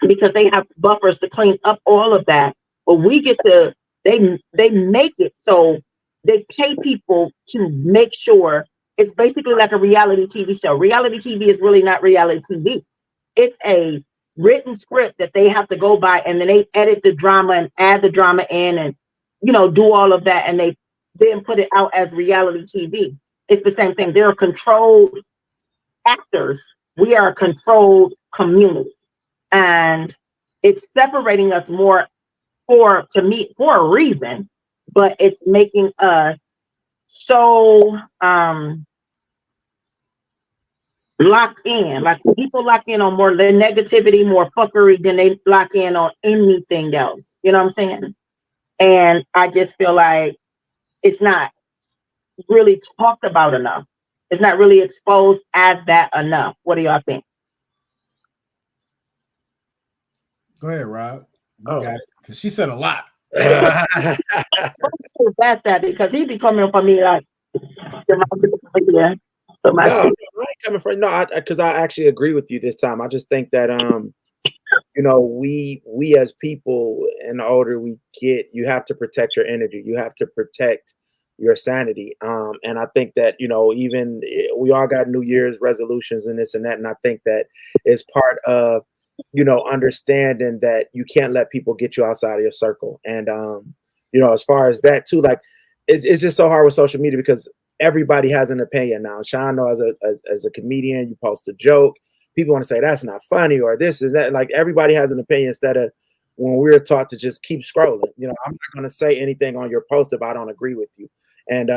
because they have buffers to clean up all of that. But we get to, they make it so they pay people to make sure it's basically like a reality TV show. Reality TV is really not reality TV. It's a written script that they have to go by, and then they edit the drama and add the drama in, and, you know, do all of that, and they then put it out as reality TV. It's the same thing. They're controlled actors. We are a controlled community. and it's separating us more for a reason, but it's making us so locked in. Like people lock in on more the negativity, more fuckery than they lock in on anything else. You know what I'm saying? And I just feel like it's not really talked about enough. It's not really exposed as that enough. What do y'all think? Go ahead, Rob. You Oh. got it. Because she said a lot. That's that because he be coming for me like, yeah. So my No, shit. I ain't coming from because I actually agree with you this time. I just think that we as people, and the older we get, you have to protect your energy. You have to protect your sanity. And I think that even we all got New Year's resolutions and this and that, and I think that is part of understanding that you can't let people get you outside of your circle. And as far as that too, like it's just so hard with social media because everybody has an opinion now. Sean, as a comedian, you post a joke, people want to say that's not funny or this is that. Like everybody has an opinion instead of when we're taught to just keep scrolling. I'm not going to say anything on your post if I don't agree with you. And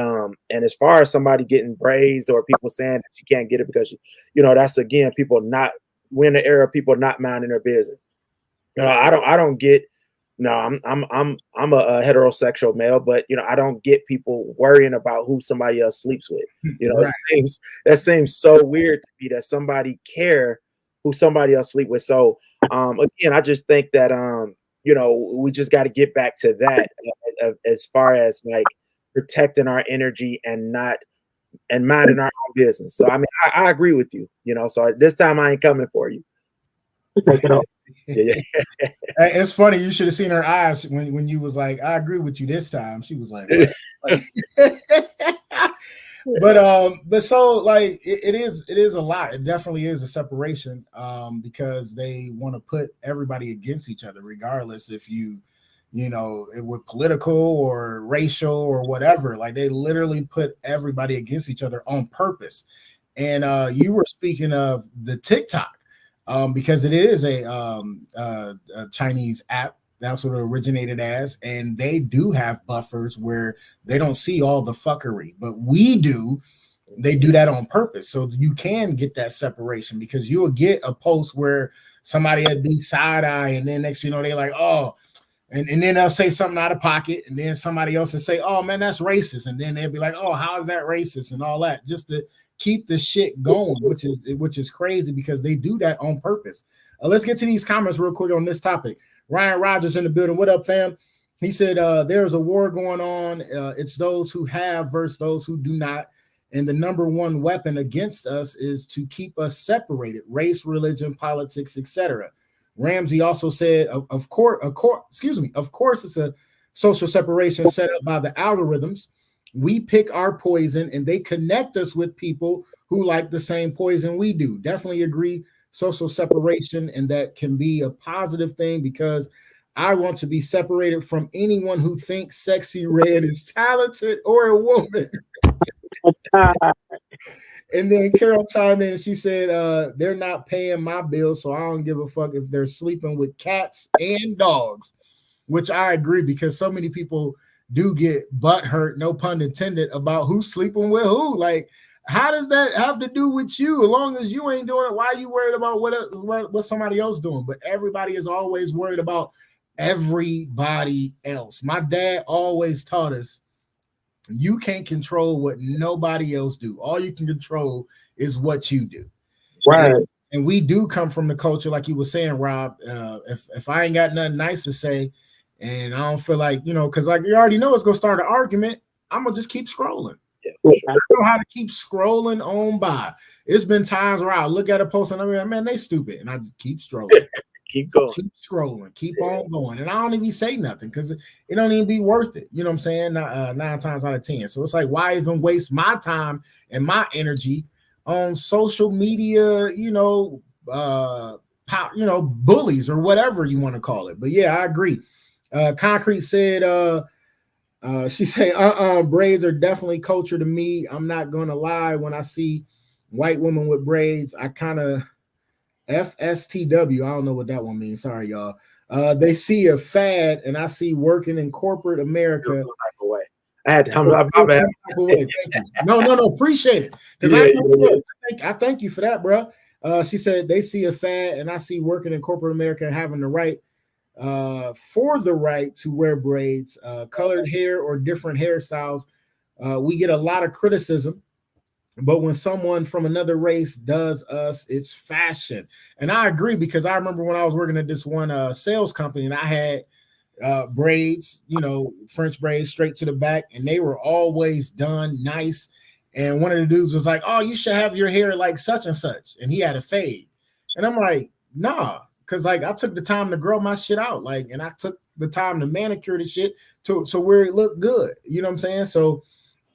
as far as somebody getting braids or people saying that you can't get it because that's again people not. We're in the era of people not minding their business. I don't get. No, I'm a heterosexual male, but I don't get people worrying about who somebody else sleeps with. Right. That seems so weird to me that somebody care who somebody else sleep with. So again, I just think that we just got to get back to that as far as like protecting our energy and minding our own business. So I mean, I agree with you. So this time I ain't coming for you. Yeah. It's funny. You should have seen her eyes when you was like, "I agree with you this time." She was like, but so like it is a lot. It definitely is a separation because they want to put everybody against each other, regardless if it was political or racial or whatever. Like they literally put everybody against each other on purpose. And you were speaking of the TikTok. Because it is a Chinese app. That's what it originated as. And they do have buffers where they don't see all the fuckery, but we do. They do that on purpose. So you can get that separation because you'll get a post where somebody would be side eye and then next, they're like, oh, and then they'll say something out of pocket. And then somebody else will say, oh man, that's racist. And then they'll be like, oh, how is that racist? And all that just to keep the shit going, which is crazy because they do that on purpose. Let's get to these comments real quick on this topic. Ryan Rogers in the building. What up, fam? He said, there's a war going on. It's those who have versus those who do not. And the number one weapon against us is to keep us separated, race, religion, politics, etc. Ramsey also said, of course, it's a social separation set up by the algorithms. We pick our poison and they connect us with people who like the same poison we do. Definitely agree. Social separation, and that can be a positive thing because I want to be separated from anyone who thinks Sexy Red is talented or a woman. And then Carol chimed in and she said, they're not paying my bills, so I don't give a fuck if they're sleeping with cats and dogs, which I agree because so many people do get butt hurt, no pun intended, about who's sleeping with who. Like, how does that have to do with you? As long as you ain't doing it, why are you worried about what somebody else doing? But everybody is always worried about everybody else. My dad always taught us you can't control what nobody else do. All you can control is what you do. Right. And we do come from the culture, like you were saying, Rob. If I ain't got nothing nice to say, and I don't feel like, because like you already know it's gonna start an argument, I'm gonna just keep scrolling. I know how to keep scrolling on by. It's been times where I look at a post and I'm like, man, they stupid, and I just keep scrolling. Keep going. Keep scrolling. Keep on going. And I don't even say nothing because it don't even be worth it. You know what I'm saying? 9 times out of 10. So it's like, why even waste my time and my energy on social media, bullies or whatever you want to call it. But yeah, I agree. Concrete said, she said, braids are definitely culture to me. I'm not going to lie. When I see white women with braids, I kind of FSTW. I don't know what that one means. Sorry, y'all. They see a fad, and I see working in corporate America. Some type of way. I had to. My bad. Thank you. No. Appreciate it. Because I thank you for that, bro. She said they see a fad, and I see working in corporate America and having the right for the right to wear braids, colored hair, or different hairstyles. We get a lot of criticism, but when someone from another race does us, it's fashion. And I agree, because I remember when I was working at this one sales company, and I had braids, French braids straight to the back, and they were always done nice. And one of the dudes was like, "Oh, you should have your hair like such and such," and he had a fade. And I'm like, "Nah," because like I took the time to grow my shit out, like, and I took the time to manicure the shit to where it looked good. You know what I'm saying? So.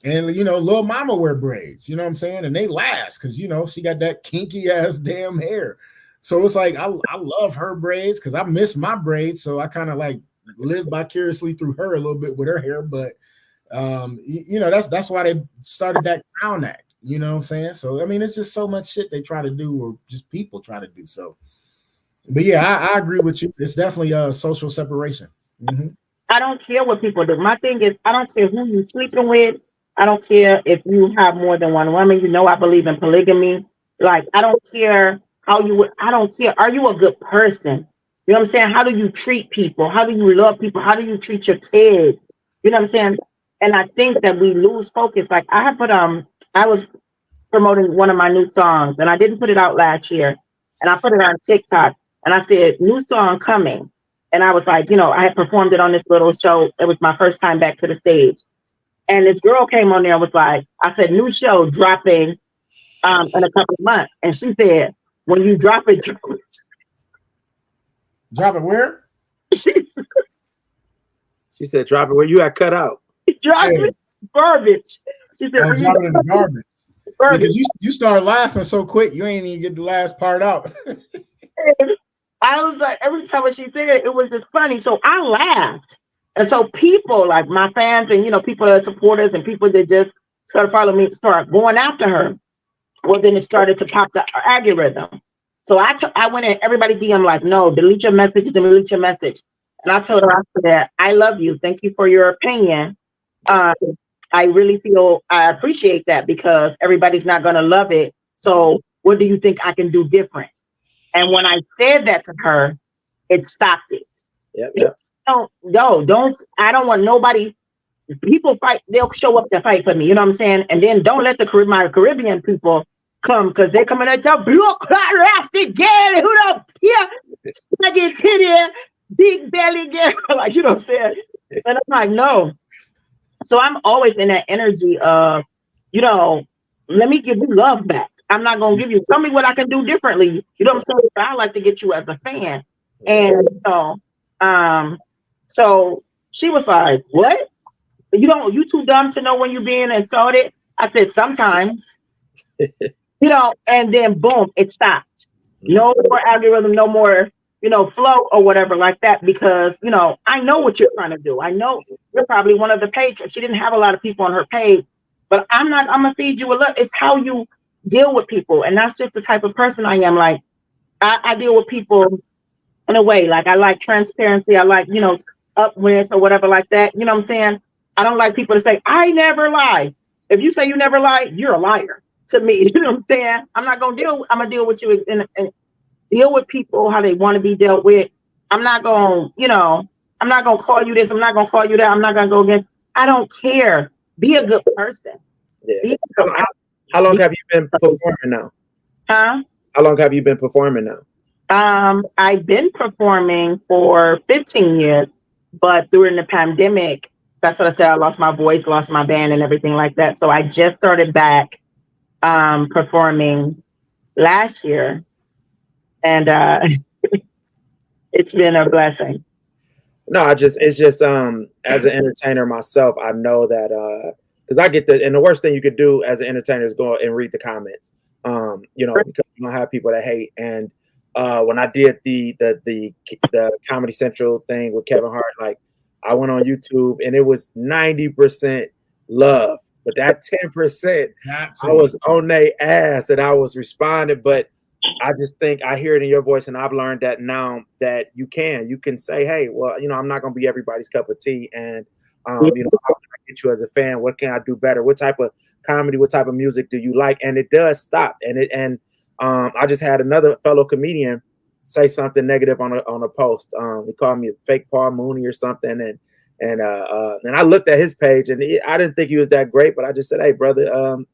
And, Lil Mama wear braids, you know what I'm saying? And they last because, she got that kinky ass damn hair. So it's like, I love her braids because I miss my braids. So I kind of like live vicariously through her a little bit with her hair. But, that's why they started that Crown Act, you know what I'm saying? So, I mean, it's just so much shit they try to do, or just people try to do. So, but yeah, I agree with you. It's definitely a social separation. Mm-hmm. I don't care what people do. My thing is, I don't care who you sleeping with. I don't care if you have more than one woman. I believe in polygamy. Like, I don't care I don't care. Are you a good person? You know what I'm saying? How do you treat people? How do you love people? How do you treat your kids? You know what I'm saying? And I think that we lose focus. Like, I was promoting one of my new songs, and I didn't put it out last year. And I put it on TikTok, and I said, "New song coming." And I was like, I had performed it on this little show. It was my first time back to the stage. And this girl came on there and was like, I said, "New show dropping in a couple of months." And she said, "When you drop it, drop it where?" She said, "Drop it where you got cut out." Drop it garbage. She said, "Drop it in the garbage." Because you started laughing so quick, you ain't even get the last part out. I was like, every time when she said it, it was just funny. So I laughed. And so people like my fans and, people that are supporters and people that just started following me, start going after her. Well, then it started to pop the algorithm. So I went in everybody DM like, "No, delete your message, delete your message." And I told her after that, "I love you. Thank you for your opinion. I really feel I appreciate that because everybody's not going to love it. So what do you think I can do different?" And when I said that to her, it stopped it. Yep. I don't want nobody. People fight, they'll show up to fight for me, you know what I'm saying? And then don't let my Caribbean people come, because they're coming at your blue clot rasty girl who don't care, snuggy titty, big belly girl, like, you know what I'm saying? And I'm like, no. So I'm always in that energy of, let me give you love back. I'm not gonna give you, tell me what I can do differently. You know what I'm saying? I like to get you as a fan. And so she was like, "What? You too dumb to know when you're being insulted?" I said, "Sometimes." And then boom, it stopped. No more algorithm, no more, flow or whatever like that, because, I know what you're trying to do. I know you're probably one of the patrons. She didn't have a lot of people on her page, but I'm gonna feed you a look. It's how you deal with people. And that's just the type of person I am. Like, I deal with people in a way, like I like transparency. I like, upness or whatever like that. You know what I'm saying? I don't like people to say, "I never lie." If you say you never lie, you're a liar to me. You know what I'm saying? I'm gonna deal with you and deal with people how they want to be dealt with. I'm not gonna call you this. I'm not gonna call you that. I'm not gonna go against. I don't care. Be a good person. Yeah. How long have you been performing now? Huh? How long have you been performing now? I've been performing for 15 years, but during the pandemic, that's what I said. I lost my voice, lost my band and everything like that. So I just started back performing last year, and it's been a blessing. No, it's just as an entertainer myself, I know that because I get and the worst thing you could do as an entertainer is go and read the comments. Because you're gonna have people that hate. And when I did the Comedy Central thing with Kevin Hart, like, I went on YouTube and it was 90% love, but that 10%, I was on their ass and I was responding. But I just think I hear it in your voice, and I've learned that now that you can say, hey, well, I'm not going to be everybody's cup of tea, and how can I get you as a fan? What can I do better? What type of comedy, what type of music do you like? And it does stop. And I just had another fellow comedian say something negative on a post. He called me a fake Paul Mooney or something, and I looked at his page, and I didn't think he was that great, but I just said, hey, brother,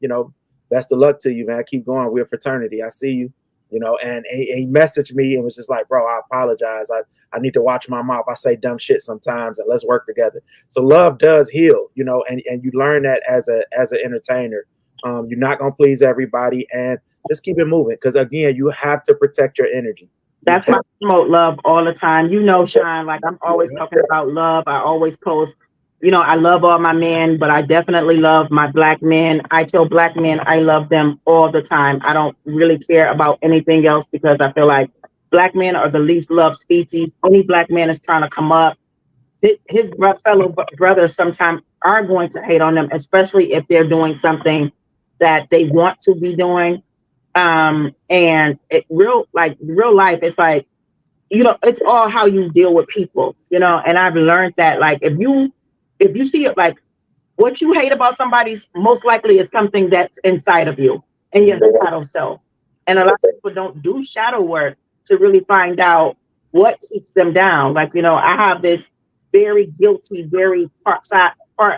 best of luck to you, man. Keep going. We're a fraternity. I see you. And he messaged me and was just like, bro, I apologize. I need to watch my mouth. I say dumb shit sometimes, and let's work together. So love does heal, and you learn that as an entertainer. You're not going to please everybody, and just keep it moving. Because again, you have to protect your energy. That's why I promote love all the time. Shine, like I'm always talking about love. I always post, I love all my men, but I definitely love my Black men. I tell Black men I love them all the time. I don't really care about anything else because I feel like Black men are the least loved species. Any Black man is trying to come up. His fellow brothers sometimes are going to hate on them, especially if they're doing something that they want to be doing. And real life, it's like, it's all how you deal with people, and I've learned that, like, if you see it, like, what you hate about somebody's most likely is something that's inside of you and your shadow self. And a lot of people don't do shadow work to really find out what keeps them down. Like, I have this very guilty, very part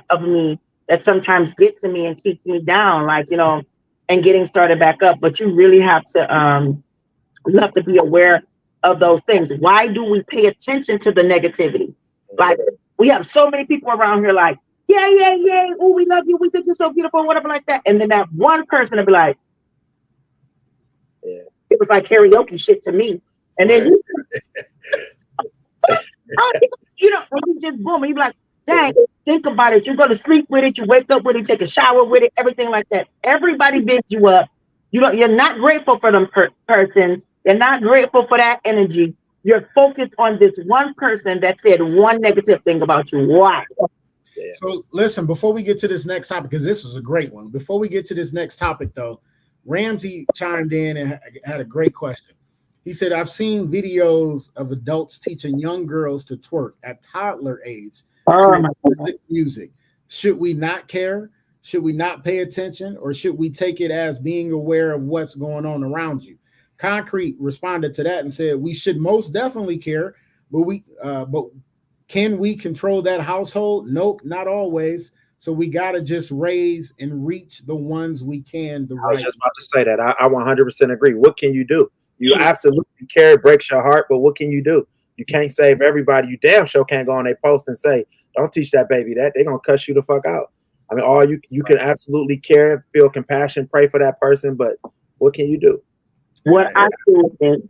of me that sometimes gets to me and keeps me down, like, and getting started back up. But you really have to be aware of those things. Why do we pay attention to the negativity? Like, we have so many people around here like, yeah. Oh, we love you. We think you're so beautiful, whatever like that. And then that one person will be like, yeah, it was like karaoke shit to me. And then when you just boom, and you be like, dang, think about it. You go to sleep with it, you wake up with it, take a shower with it, everything like that. Everybody bigs you up. You're not grateful for them persons. You're not grateful for that energy. You're focused on this one person that said one negative thing about you. Why? So listen, before we get to this next topic, because this was a great one. Before we get to this next topic, though, Ramsey chimed in and had a great question. He said, I've seen videos of adults teaching young girls to twerk at toddler age to music. Should we not care? Should we not pay attention? Or should we take it as being aware of what's going on around you? Concrete responded to that and said, we should most definitely care, but can we control that household? Nope, not always. So we got to just raise and reach the ones we can. I was just about to say that. I 100% agree. What can you do? You absolutely care. It breaks your heart, but what can you do? You can't save everybody. You damn sure can't go on their post and say, don't teach that baby that. They're going to cuss you the fuck out. I mean, all you can absolutely care, feel compassion, pray for that person, but what can you do? What I do is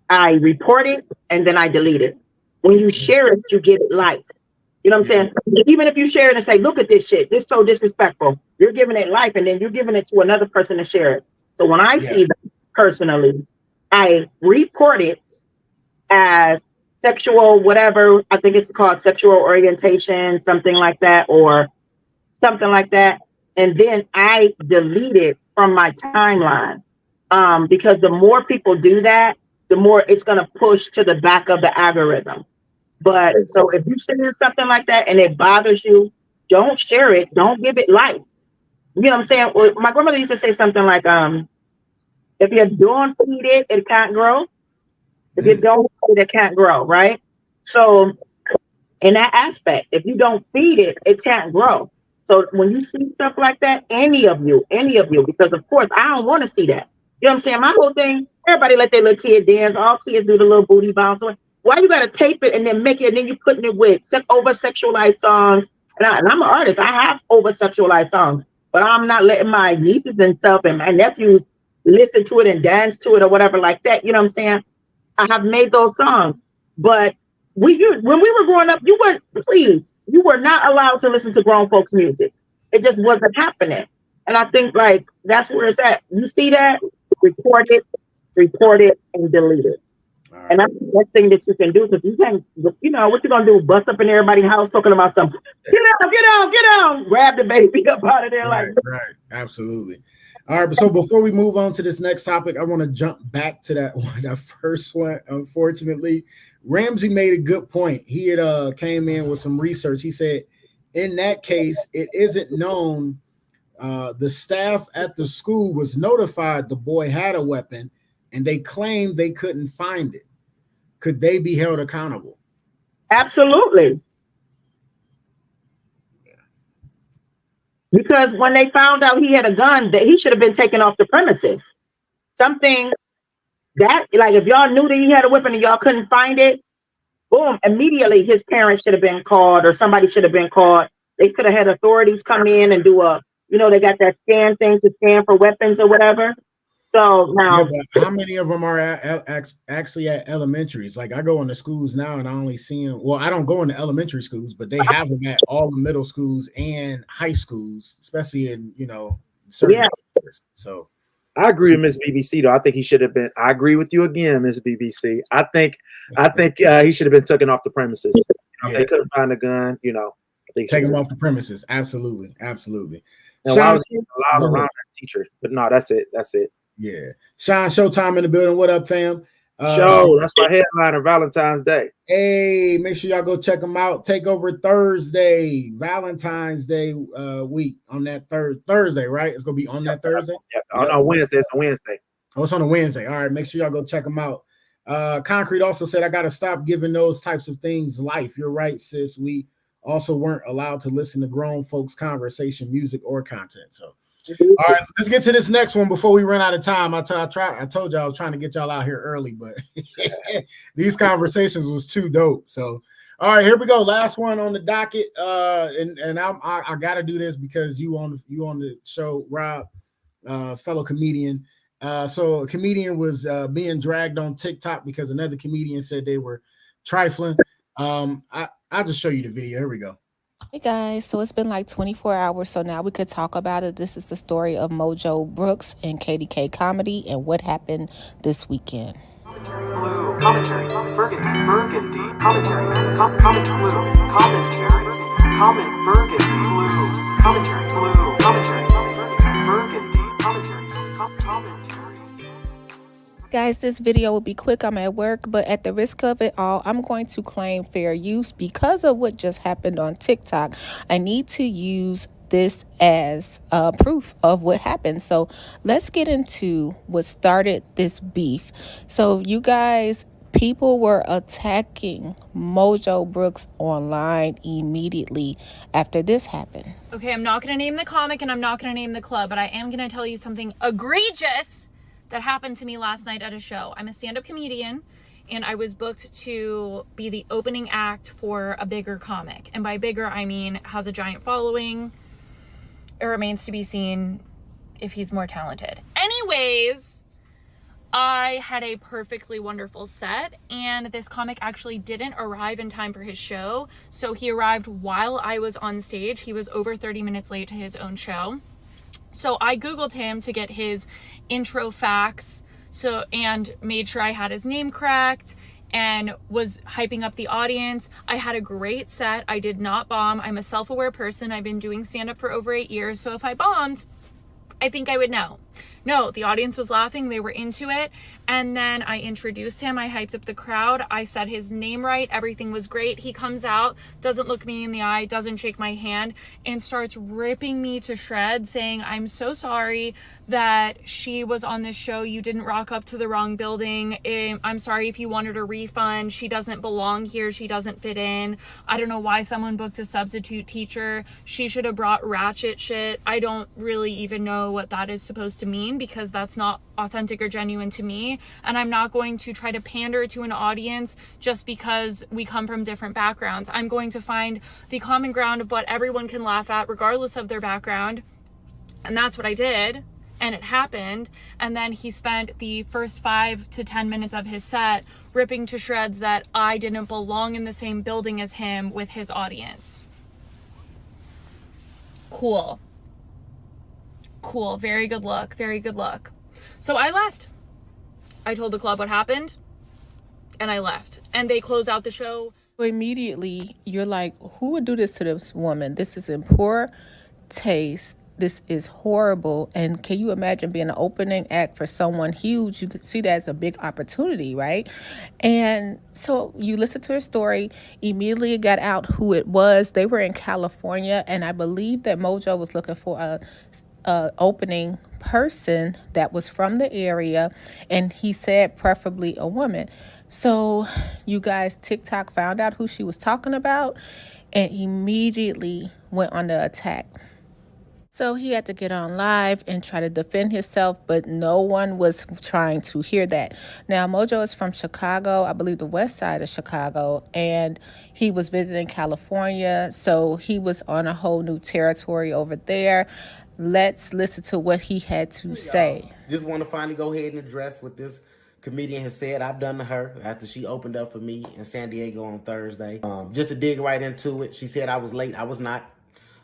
I report it and then I delete it. When you share it, you give it life. You know what I'm saying? Even if you share it and say, look at this shit, this is so disrespectful, you're giving it life and then you're giving it to another person to share it. So when I see that personally, I report it as sexual, whatever, I think it's called sexual orientation, something like that, or something like that. And then I delete it from my timeline. Because the more people do that, the more it's going to push to the back of the algorithm. But so if you're seeing something like that and it bothers you, don't share it. Don't give it life. You know what I'm saying? Well, my grandmother used to say something like, if you don't feed it, it can't grow. If you don't feed it, it can't grow, right? So in that aspect, if you don't feed it, it can't grow. So when you see stuff like that, any of you, because of course I don't want to see that. You know what I'm saying? My whole thing, everybody let their little kid dance. All kids do the little booty bounce. Why you got to tape it and then make it and then you putting it with over-sexualized songs? And I'm an artist. I have over-sexualized songs, but I'm not letting my nieces and stuff and my nephews listen to it and dance to it or whatever like that. You know what I'm saying? I have made those songs, but when we were growing up, you were not allowed to listen to grown folks' music. It just wasn't happening. And I think like that's where it's at. You see that, report it, and delete it. Right. And that's the best thing that you can do because you can't, what you gonna do? Bust up in everybody's house talking about something. Get out, grab the baby up out of there. Right, absolutely. All right, so before we move on to this next topic, I want to jump back to that one, that first one. Unfortunately, Ramsey made a good point. He had came in with some research. He said, in that case, it isn't known. The staff at the school was notified the boy had a weapon, and they claimed they couldn't find it. Could they be held accountable? Absolutely. Because when they found out he had a gun, that he should have been taken off the premises. Something that, like, if y'all knew that he had a weapon and y'all couldn't find it, boom, immediately his parents should have been called, or somebody should have been called. They could have had authorities come in and do they got that scan thing to scan for weapons or whatever. So now, how many of them are actually at elementaries? Like, I go into schools now and I only see them. Well, I don't go into elementary schools, but they have them at all the middle schools and high schools, especially in certain areas. So I agree with Miss BBC though. I think he should have been. I agree with you again, Miss BBC. I think he should have been taken off the premises. They couldn't find a gun. Take him off the premises. Absolutely. And why was he allowed around that teacher? But no, that's it. Yeah. Sean Showtime in the building. What up, fam? Show. That's my headliner, Valentine's Day. Hey, make sure y'all go check them out. Takeover Thursday, Valentine's Day week on that Thursday, right? It's going to be on that Thursday? Yeah. On Wednesday. It's on Wednesday. Oh, it's on a Wednesday. All right. Make sure y'all go check them out. Concrete also said, I got to stop giving those types of things life. You're right, sis. We also weren't allowed to listen to grown folks' conversation, music, or content. So, all right, let's get to this next one before we run out of time. I told y'all I was trying to get y'all out here early, but these conversations was too dope. So, all right, here we go. Last one on the docket. And I got to do this because you on the show, Rob, fellow comedian. So a comedian was being dragged on TikTok because another comedian said they were trifling. I'll just show you the video. Here we go. Hey guys, so it's been like 24 hours, so now we could talk about it. This is the story of Mojo Brooks and KDK Comedy and what happened this weekend. Blue commentary, burgundy commentary, commentary blue commentary, burgundy blue commentary, blue commentary, burgundy commentary. Guys, this video will be quick. I'm at work, but at the risk of it all, I'm going to claim fair use because of what just happened on TikTok. I need to use this as proof of what happened. So let's get into what started this beef. So you guys, people were attacking Mojo Brooks online immediately after this happened. Okay, I'm not going to name the comic and I'm not going to name the club, but I am going to tell you something egregious that happened to me last night at a show. I'm a stand-up comedian and I was booked to be the opening act for a bigger comic. And by bigger, I mean has a giant following. It remains to be seen if he's more talented. Anyways, I had a perfectly wonderful set and this comic actually didn't arrive in time for his show. So he arrived while I was on stage. He was over 30 minutes late to his own show. So I Googled him to get his intro facts and made sure I had his name correct and was hyping up the audience. I had a great set. I did not bomb. I'm a self-aware person. I've been doing stand-up for over 8 years. So if I bombed, I think I would know. No, the audience was laughing. They were into it. And then I introduced him. I hyped up the crowd. I said his name right. Everything was great. He comes out, doesn't look me in the eye, doesn't shake my hand, and starts ripping me to shreds, saying, I'm so sorry that she was on this show. You didn't rock up to the wrong building. I'm sorry if you wanted a refund. She doesn't belong here. She doesn't fit in. I don't know why someone booked a substitute teacher. She should have brought ratchet shit. I don't really even know what that is supposed to mean, because that's not authentic or genuine to me, and I'm not going to try to pander to an audience just because we come from different backgrounds. I'm going to find the common ground of what everyone can laugh at regardless of their background, and that's what I did, and it happened. And then he spent the first 5 to 10 minutes of his set ripping to shreds that I didn't belong in the same building as him with his audience. Cool, very good look. So I left. I told the club what happened and I left, and they closed out the show. Immediately you're like, who would do this to this woman? This is in poor taste. this is horrible. And can you imagine being an opening act for someone huge? You could see that as a big opportunity, right? And so you listen to her story, immediately got out who it was. They were in California, and I believe that Mojo was looking for a opening person that was from the area, and he said preferably a woman. So you guys, TikTok found out who she was talking about and immediately went on the attack. So he had to get on live and try to defend himself, but no one was trying to hear that. Now, Mojo is from Chicago, I believe the west side of Chicago, and he was visiting California, so he was on a whole new territory over there. Let's listen to what he had to say. Just want to finally go ahead and address what this comedian has said I've done to her after she opened up for me in San Diego on Thursday. Just to dig right into it, she said I was late. I was not.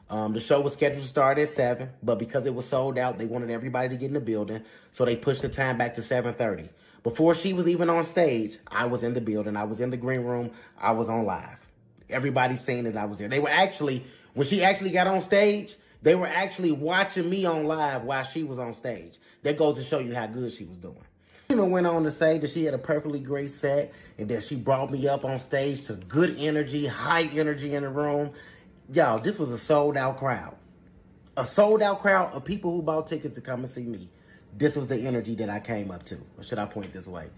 The show was scheduled to start at 7, but because it was sold out, they wanted everybody to get in the building, so they pushed the time back to 7:30. Before she was even on stage, I was in the building. I was in the green room. I was on live. Everybody's saying that I was there. They were actually, when she actually got on stage, they were actually watching me on live while she was on stage. That goes to show you how good she was doing. She even went on to say that she had a perfectly great set and that she brought me up on stage to good energy, high energy in the room. Y'all, this was a sold-out crowd. A sold-out crowd of people who bought tickets to come and see me. This was the energy that I came up to. Or should I point this way?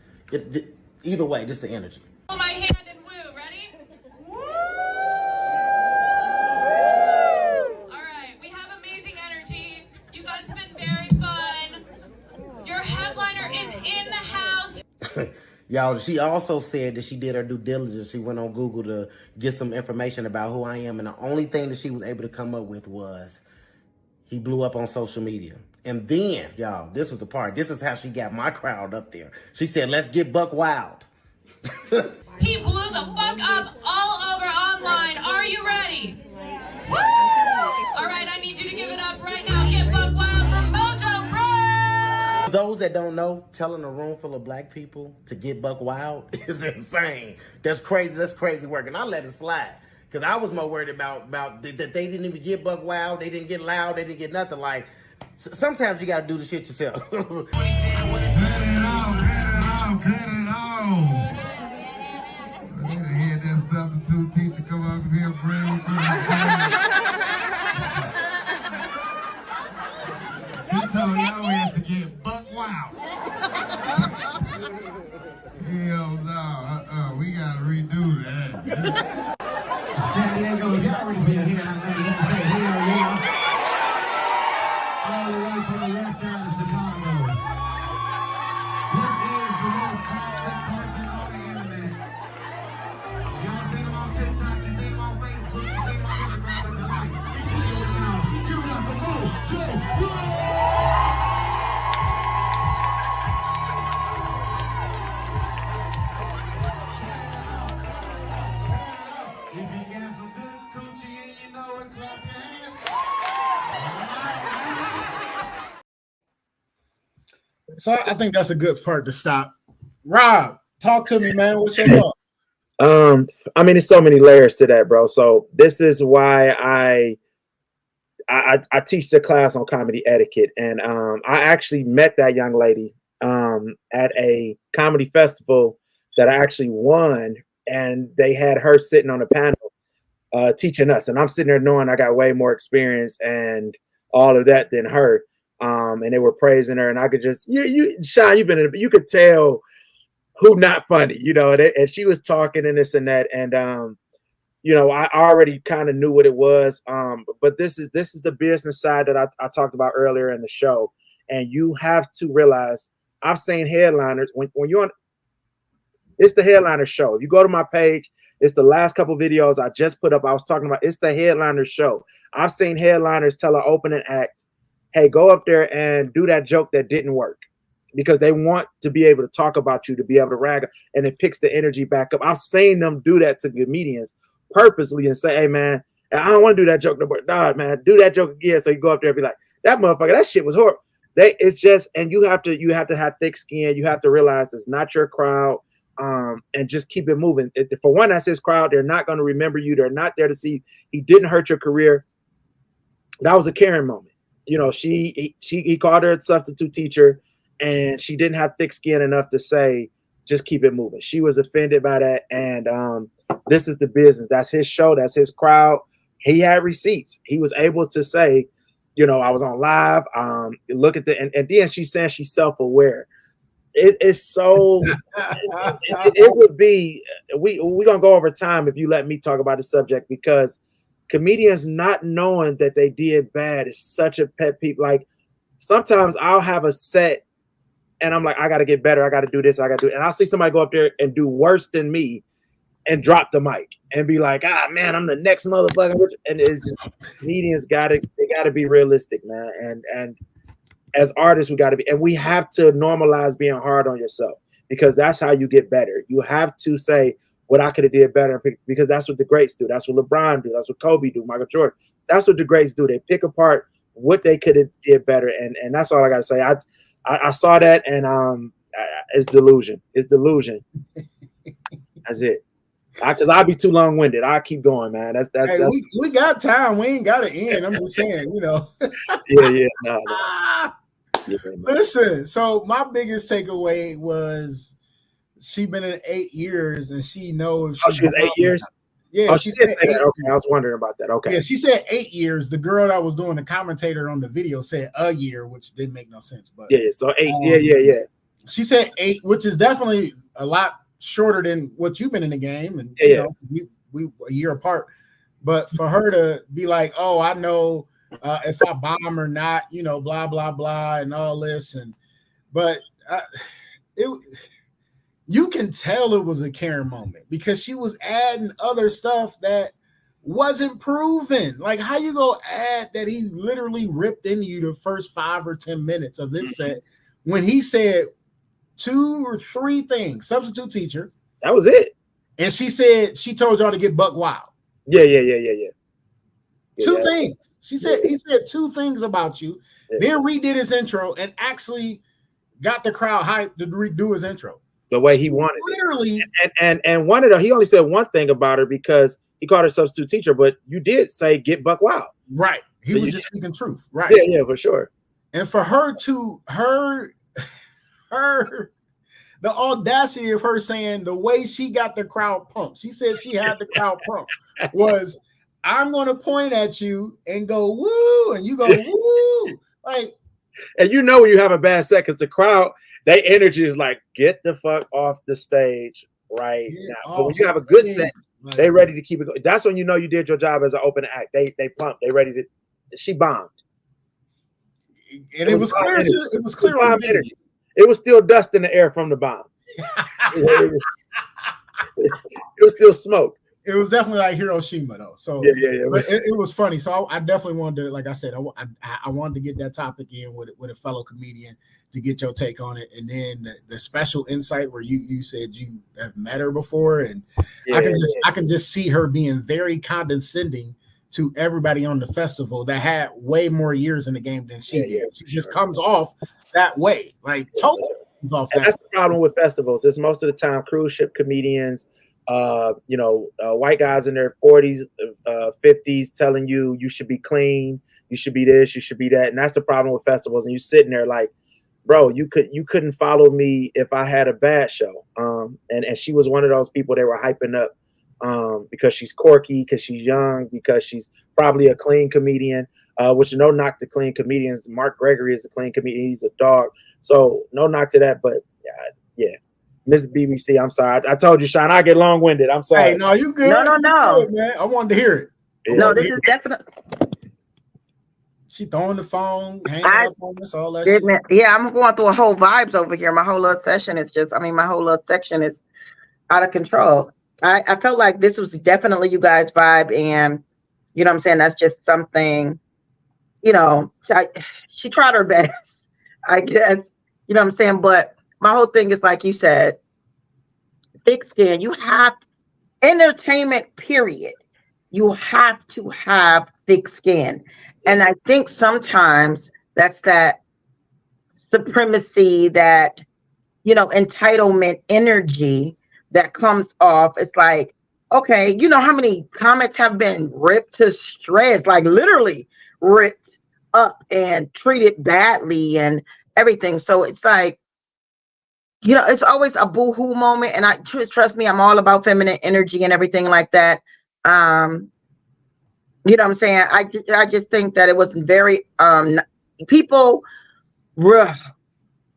Either way, this is the energy. My hand and woo. Ready? Woo! All right, we have amazing energy. You guys have been very fun. Your headliner is in the house. Y'all, she also said that she did her due diligence. She went on Google to get some information about who I am. And the only thing that she was able to come up with was he blew up on social media. And then, y'all, this was the part. This is how she got my crowd up there. She said, let's get buck wild. He blew the fuck up all over online. Are you ready? Woo! All right, I need you to give it up right now. Get buck wild from Mojo, bro! For those that don't know, telling a room full of black people to get buck wild is insane. That's crazy. That's crazy work. And I let it slide. Because I was more worried about that they didn't even get buck wild. They didn't get loud. They didn't get nothing. Like, sometimes you got to do the shit yourself. Cut it out, cut it out. I need to hear that substitute teacher come up here and bring me to the stage. She told y'all ass to get buck wild. Hell no, we gotta redo that. San Diego, if y'all ready for your hair, I know you have to say hell yeah. All the way from the west side of Chicago. This is the most toxic person on the internet. Y'all seen him on TikTok, you seen him on Facebook, you seen him on Instagram, but tonight, you should go down. You got some Mojo. If you got some good coochie and you know it, clap your hands. So I think that's a good part to stop. Rob, talk to me, man. What's your up? I mean, there's so many layers to that, bro. So this is why I teach the class on comedy etiquette, and I actually met that young lady at a comedy festival that I actually won, and they had her sitting on a panel teaching us, and I'm sitting there knowing I got way more experience and all of that than her. And they were praising her, and I could just, Sean, you could tell who not funny, you know, and she was talking and this and that. And, you know, I already kind of knew what it was. But this is the business side that I talked about earlier in the show. And you have to realize, I've seen headliners when you're on, it's the headliner show. If you go to my page, it's the last couple videos I just put up. I was talking about, it's the headliner show. I've seen headliners tell an opening act, hey, go up there and do that joke that didn't work, because they want to be able to talk about you, to be able to rag, and it picks the energy back up. I've seen them do that to comedians purposely and say, hey, man, I don't want to do that joke no more. Nah, man, do that joke again. So you go up there and be like, that motherfucker, that shit was horrible. It's just, and you have to have thick skin. You have to realize it's not your crowd, and just keep it moving. For one, that's his crowd. They're not going to remember you. They're not there to see. He didn't hurt your career. That was a caring moment. he called her a substitute teacher, and she didn't have thick skin enough to say, just keep it moving. She was offended by that. And this is the business. That's his show. That's his crowd. He had receipts. He was able to say, I was on live. Look at and then she's saying she's self-aware. It's so it would be we're gonna go over time if you let me talk about the subject, because comedians not knowing that they did bad is such a pet peeve. Like sometimes I'll have a set and I'm like, I gotta get better, I gotta do this, I gotta do it. And I'll see somebody go up there and do worse than me and drop the mic and be like, man, I'm the next motherfucker. And it's just comedians gotta be realistic, man. And as artists, we got to be, and we have to normalize being hard on yourself, because that's how you get better. You have to say what I could have did better, because that's what the greats do. That's what LeBron do. That's what Kobe do. Michael Jordan. That's what the greats do. They pick apart what they could have did better, and that's all I got to say. I saw that, and it's delusion. It's delusion. That's it. Because I'll be too long winded. I'll keep going, man. That's we got time. We ain't got to end. I'm just saying, Yeah. No. Yeah, listen. So my biggest takeaway was she been in 8 years, and she knows. She was 8 years. Yeah, she did say that. Okay, I was wondering about that. Okay. Yeah, she said 8 years. The girl that was doing the commentator on the video said a year, which didn't make no sense. But yeah, so 8. Yeah. She said 8, which is definitely a lot shorter than what you've been in the game, and we a year apart. But for her to be like, oh, I know if I bomb or not, blah blah blah, and all this, but you can tell it was a Karen moment, because she was adding other stuff that wasn't proven. Like, how you go add that he literally ripped into you the first 5 or 10 minutes of this set when he said 2 or 3 things? Substitute teacher. That was it. And she said she told y'all to get buck wild. Yeah. 2 things. He said 2 things about you. Yeah. Then redid his intro and actually got the crowd hyped to redo his intro the way he wanted. Literally. And wanted her. He only said one thing about her because he called her substitute teacher, but you did say get buck wild. Right. He was just speaking truth. Right. Yeah, for sure. And for her to the audacity of her saying the way she got the crowd pumped, she said she had the crowd pumped, was, I'm going to point at you and go, woo, and you go, woo. Like, and when you have a bad set, because the crowd, their energy is like, get the fuck off the stage right now. But when you have a good set, they ready to keep it going. That's when you know you did your job as an open act. They pumped. They ready to. She bombed. And it was clear. It was clear on energy. It was still dust in the air from the bomb. It was still smoke. It was definitely like Hiroshima, though. So yeah. But it was funny. So I definitely wanted to, like I said, I wanted to get that topic in with a fellow comedian to get your take on it, and then the special insight where you said you have met her before, and I can just see her being very condescending to everybody on the festival that had way more years in the game than she did. She just comes off that way, like totally. That's the problem with festivals. It's most of the time cruise ship comedians, white guys in their 40s, 50s telling you should be clean, you should be this, you should be that. And that's the problem with festivals. And you sitting there like, bro, you couldn't follow me if I had a bad show. And she was one of those people they were hyping up because she's quirky, because she's young, because she's probably a clean comedian, which no knock to clean comedians. Mark Gregory is a clean comedian. He's a dog. So no knock to that, but yeah. Miss BBC, I'm sorry. I told you, Sean, I get long-winded. I'm sorry. Hey, no, you good. No. You good, man. I wanted to hear it. No, this is definitely. She throwing the phone, hanging up on us, all that shit. Yeah, I'm going through a whole vibes over here. My whole little session is my whole little section is out of control. I felt like this was definitely you guys' vibe, and you know what I'm saying? That's just something, she tried her best, I guess. You know what I'm saying? But my whole thing is, like you said, thick skin. You have entertainment, period. You have to have thick skin. And I think sometimes that's that supremacy, that, entitlement energy that comes off. It's like, okay, how many comments have been ripped to shreds, like literally ripped up and treated badly and everything. So it's like, you know, it's always a boo-hoo moment. And I trust me, I'm all about feminine energy and everything like that. You know what I'm saying? I just think that it was very people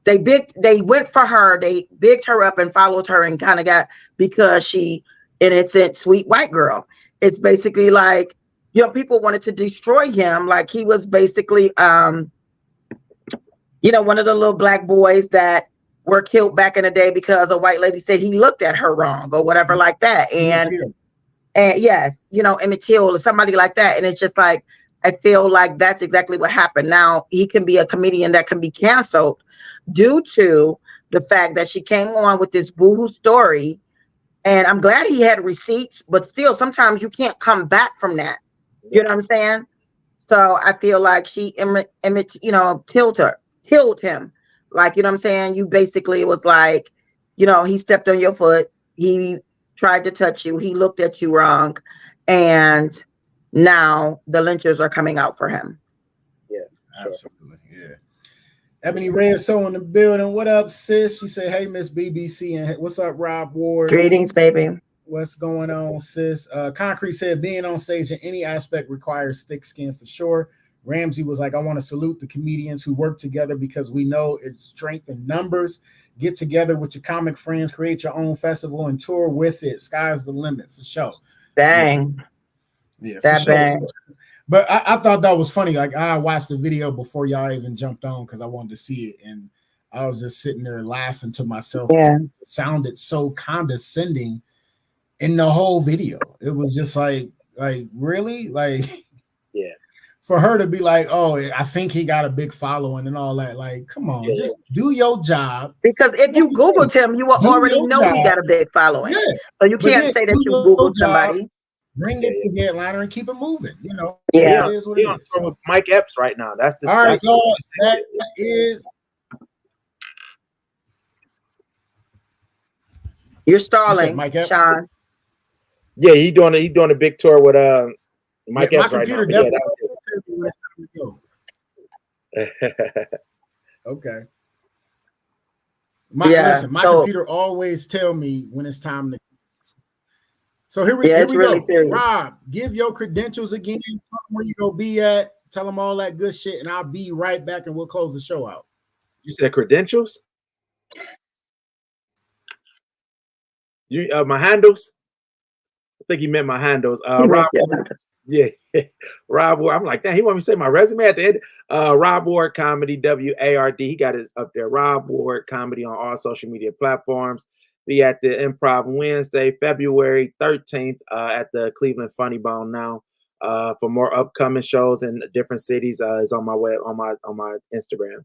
they went for her, they bigged her up and followed her and kind of got, because she innocent, sweet white girl. It's basically like, you know, people wanted to destroy him. Like he was basically you know, one of the little black boys that were killed back in the day because a white lady said he looked at her wrong or whatever like that. And yes, you know, Emmett Till or somebody like that. And it's just like, I feel like that's exactly what happened. Now he can be a comedian that can be canceled due to the fact that she came on with this boohoo story. And I'm glad he had receipts, but still sometimes you can't come back from that. You know what I'm saying? So I feel like she, you know, tilled him. Like, you know what I'm saying? You basically, it was like, you know, he stepped on your foot. He tried to touch you. He looked at you wrong. And now the lynchers are coming out for him. Yeah, absolutely. Yeah. Ebony Red So in the building. What up, sis? She said, hey, Miss BBC. And what's up, Rob Ward? Greetings, baby. What's going on, sis? Concrete said, being on stage in any aspect requires thick skin for sure. Ramsey was like, I want to salute the comedians who work together because we know it's strength in numbers. Get together with your comic friends, create your own festival and tour with it. Sky's the limit for sure. Bang. Yeah, that for sure. bang. But I thought that was funny. Like I watched the video before y'all even jumped on because I wanted to see it. And I was just sitting there laughing to myself. Yeah. It sounded so condescending in the whole video. It was just like really? Like, yeah. For her to be like, oh, I think he got a big following and all that. Like, come on, just do your job. Because if you Googled him, you will already know he got a big following. Yeah. So you can't say that you Googled somebody. Bring it to headliner and keep it moving. You know, yeah. It is what it is. With Mike Epps right now. That's the all right, y'all. That is. You're stalling, Mike Epps? Sean. Yeah, he doing a big tour with Mike Epps right now. Yeah, okay. Listen, my computer always tell me when it's time to. So here we really go. Serious. Rob, give your credentials again. Tell them where you gonna be at. Tell them all that good shit, and I'll be right back, and we'll close the show out. You said credentials? You my handles? I think he meant my handles. Rob, yeah, Rob Ward. I'm like, damn, he want me to say my resume at the end. Rob Ward Comedy, WARD. He got it up there. Rob Ward Comedy on all social media platforms. Be at the Improv Wednesday, February 13th at the Cleveland Funny Bone now. For more upcoming shows in different cities is on my web on my Instagram.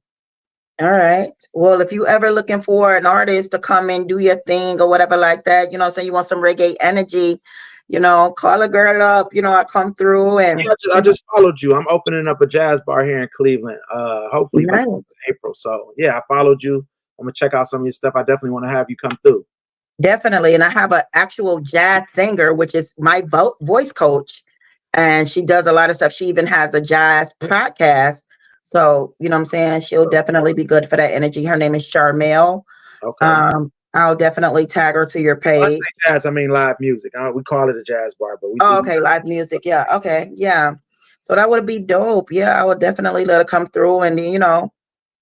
All right. Well, if you ever looking for an artist to come and do your thing or whatever like that, you know, so you want some reggae energy, you know, call a girl up, you know, I come through and I just followed you. I'm opening up a jazz bar here in Cleveland. Hopefully by April. So yeah, I followed you. I'm gonna check out some of your stuff. I definitely want to have you come through. Definitely. And I have an actual jazz singer, which is my voice coach. And she does a lot of stuff. She even has a jazz podcast. So, you know what I'm saying? She'll definitely be good for that energy. Her name is Charmel. Okay. I'll definitely tag her to your page. I say jazz, I mean live music. We call it a jazz bar, but we okay, live music. Yeah. Okay. Yeah. So that would be dope. Yeah, I would definitely let her come through and you know,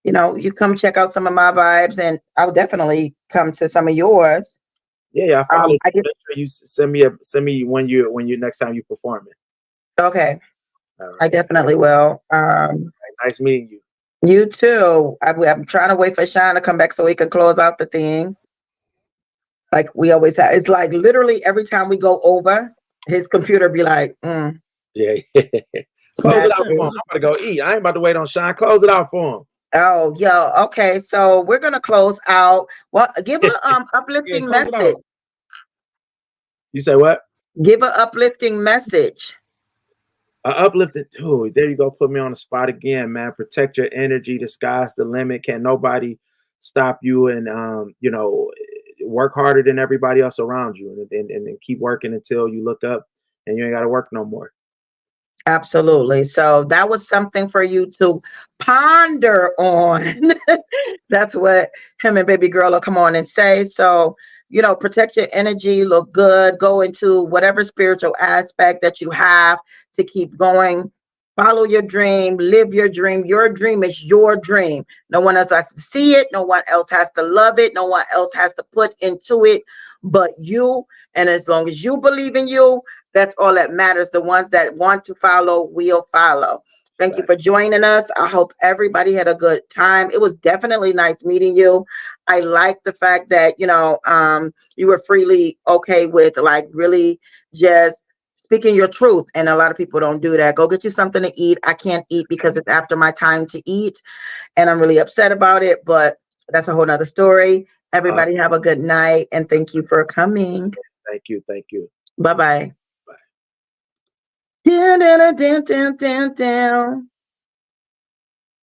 you come check out some of my vibes and I'll definitely come to some of yours. Yeah, I follow you. Send me when you next time you perform it. Okay. Right. I definitely will. Nice meeting you. You too. I'm trying to wait for Sean to come back so he can close out the thing. Like we always have. It's like literally every time we go over, his computer be like, Yeah. Close it out for him. I'm about to go eat. I ain't about to wait on Sean. Close it out for him. Oh, yo. Okay. So we're gonna close out. Well, give a uplifting message. You say what? Give an uplifting message. Uplifted too. There you go. Put me on the spot again, man. Protect your energy. The sky's the limit. Can't nobody stop you, and work harder than everybody else around you, and keep working until you look up and you ain't got to work no more. Absolutely. So that was something for you to ponder on. That's what him and baby girl will come on and say. So, protect your energy, look good, go into whatever spiritual aspect that you have to keep going. Follow your dream, live your dream. Your dream is your dream. No one else has to see it. No one else has to love it. No one else has to put into it but you. And as long as you believe in you, that's all that matters. The ones that want to follow will follow. Thank you for joining us. I hope everybody had a good time. It was definitely nice meeting you. I like the fact that, you were freely okay with like really just speaking your truth. And a lot of people don't do that. Go get you something to eat. I can't eat because it's after my time to eat. And I'm really upset about it, but that's a whole nother story. Everybody have a good night. And thank you for coming. Thank you. Thank you. Bye-bye. Bye. Down, down, down, down, down, down.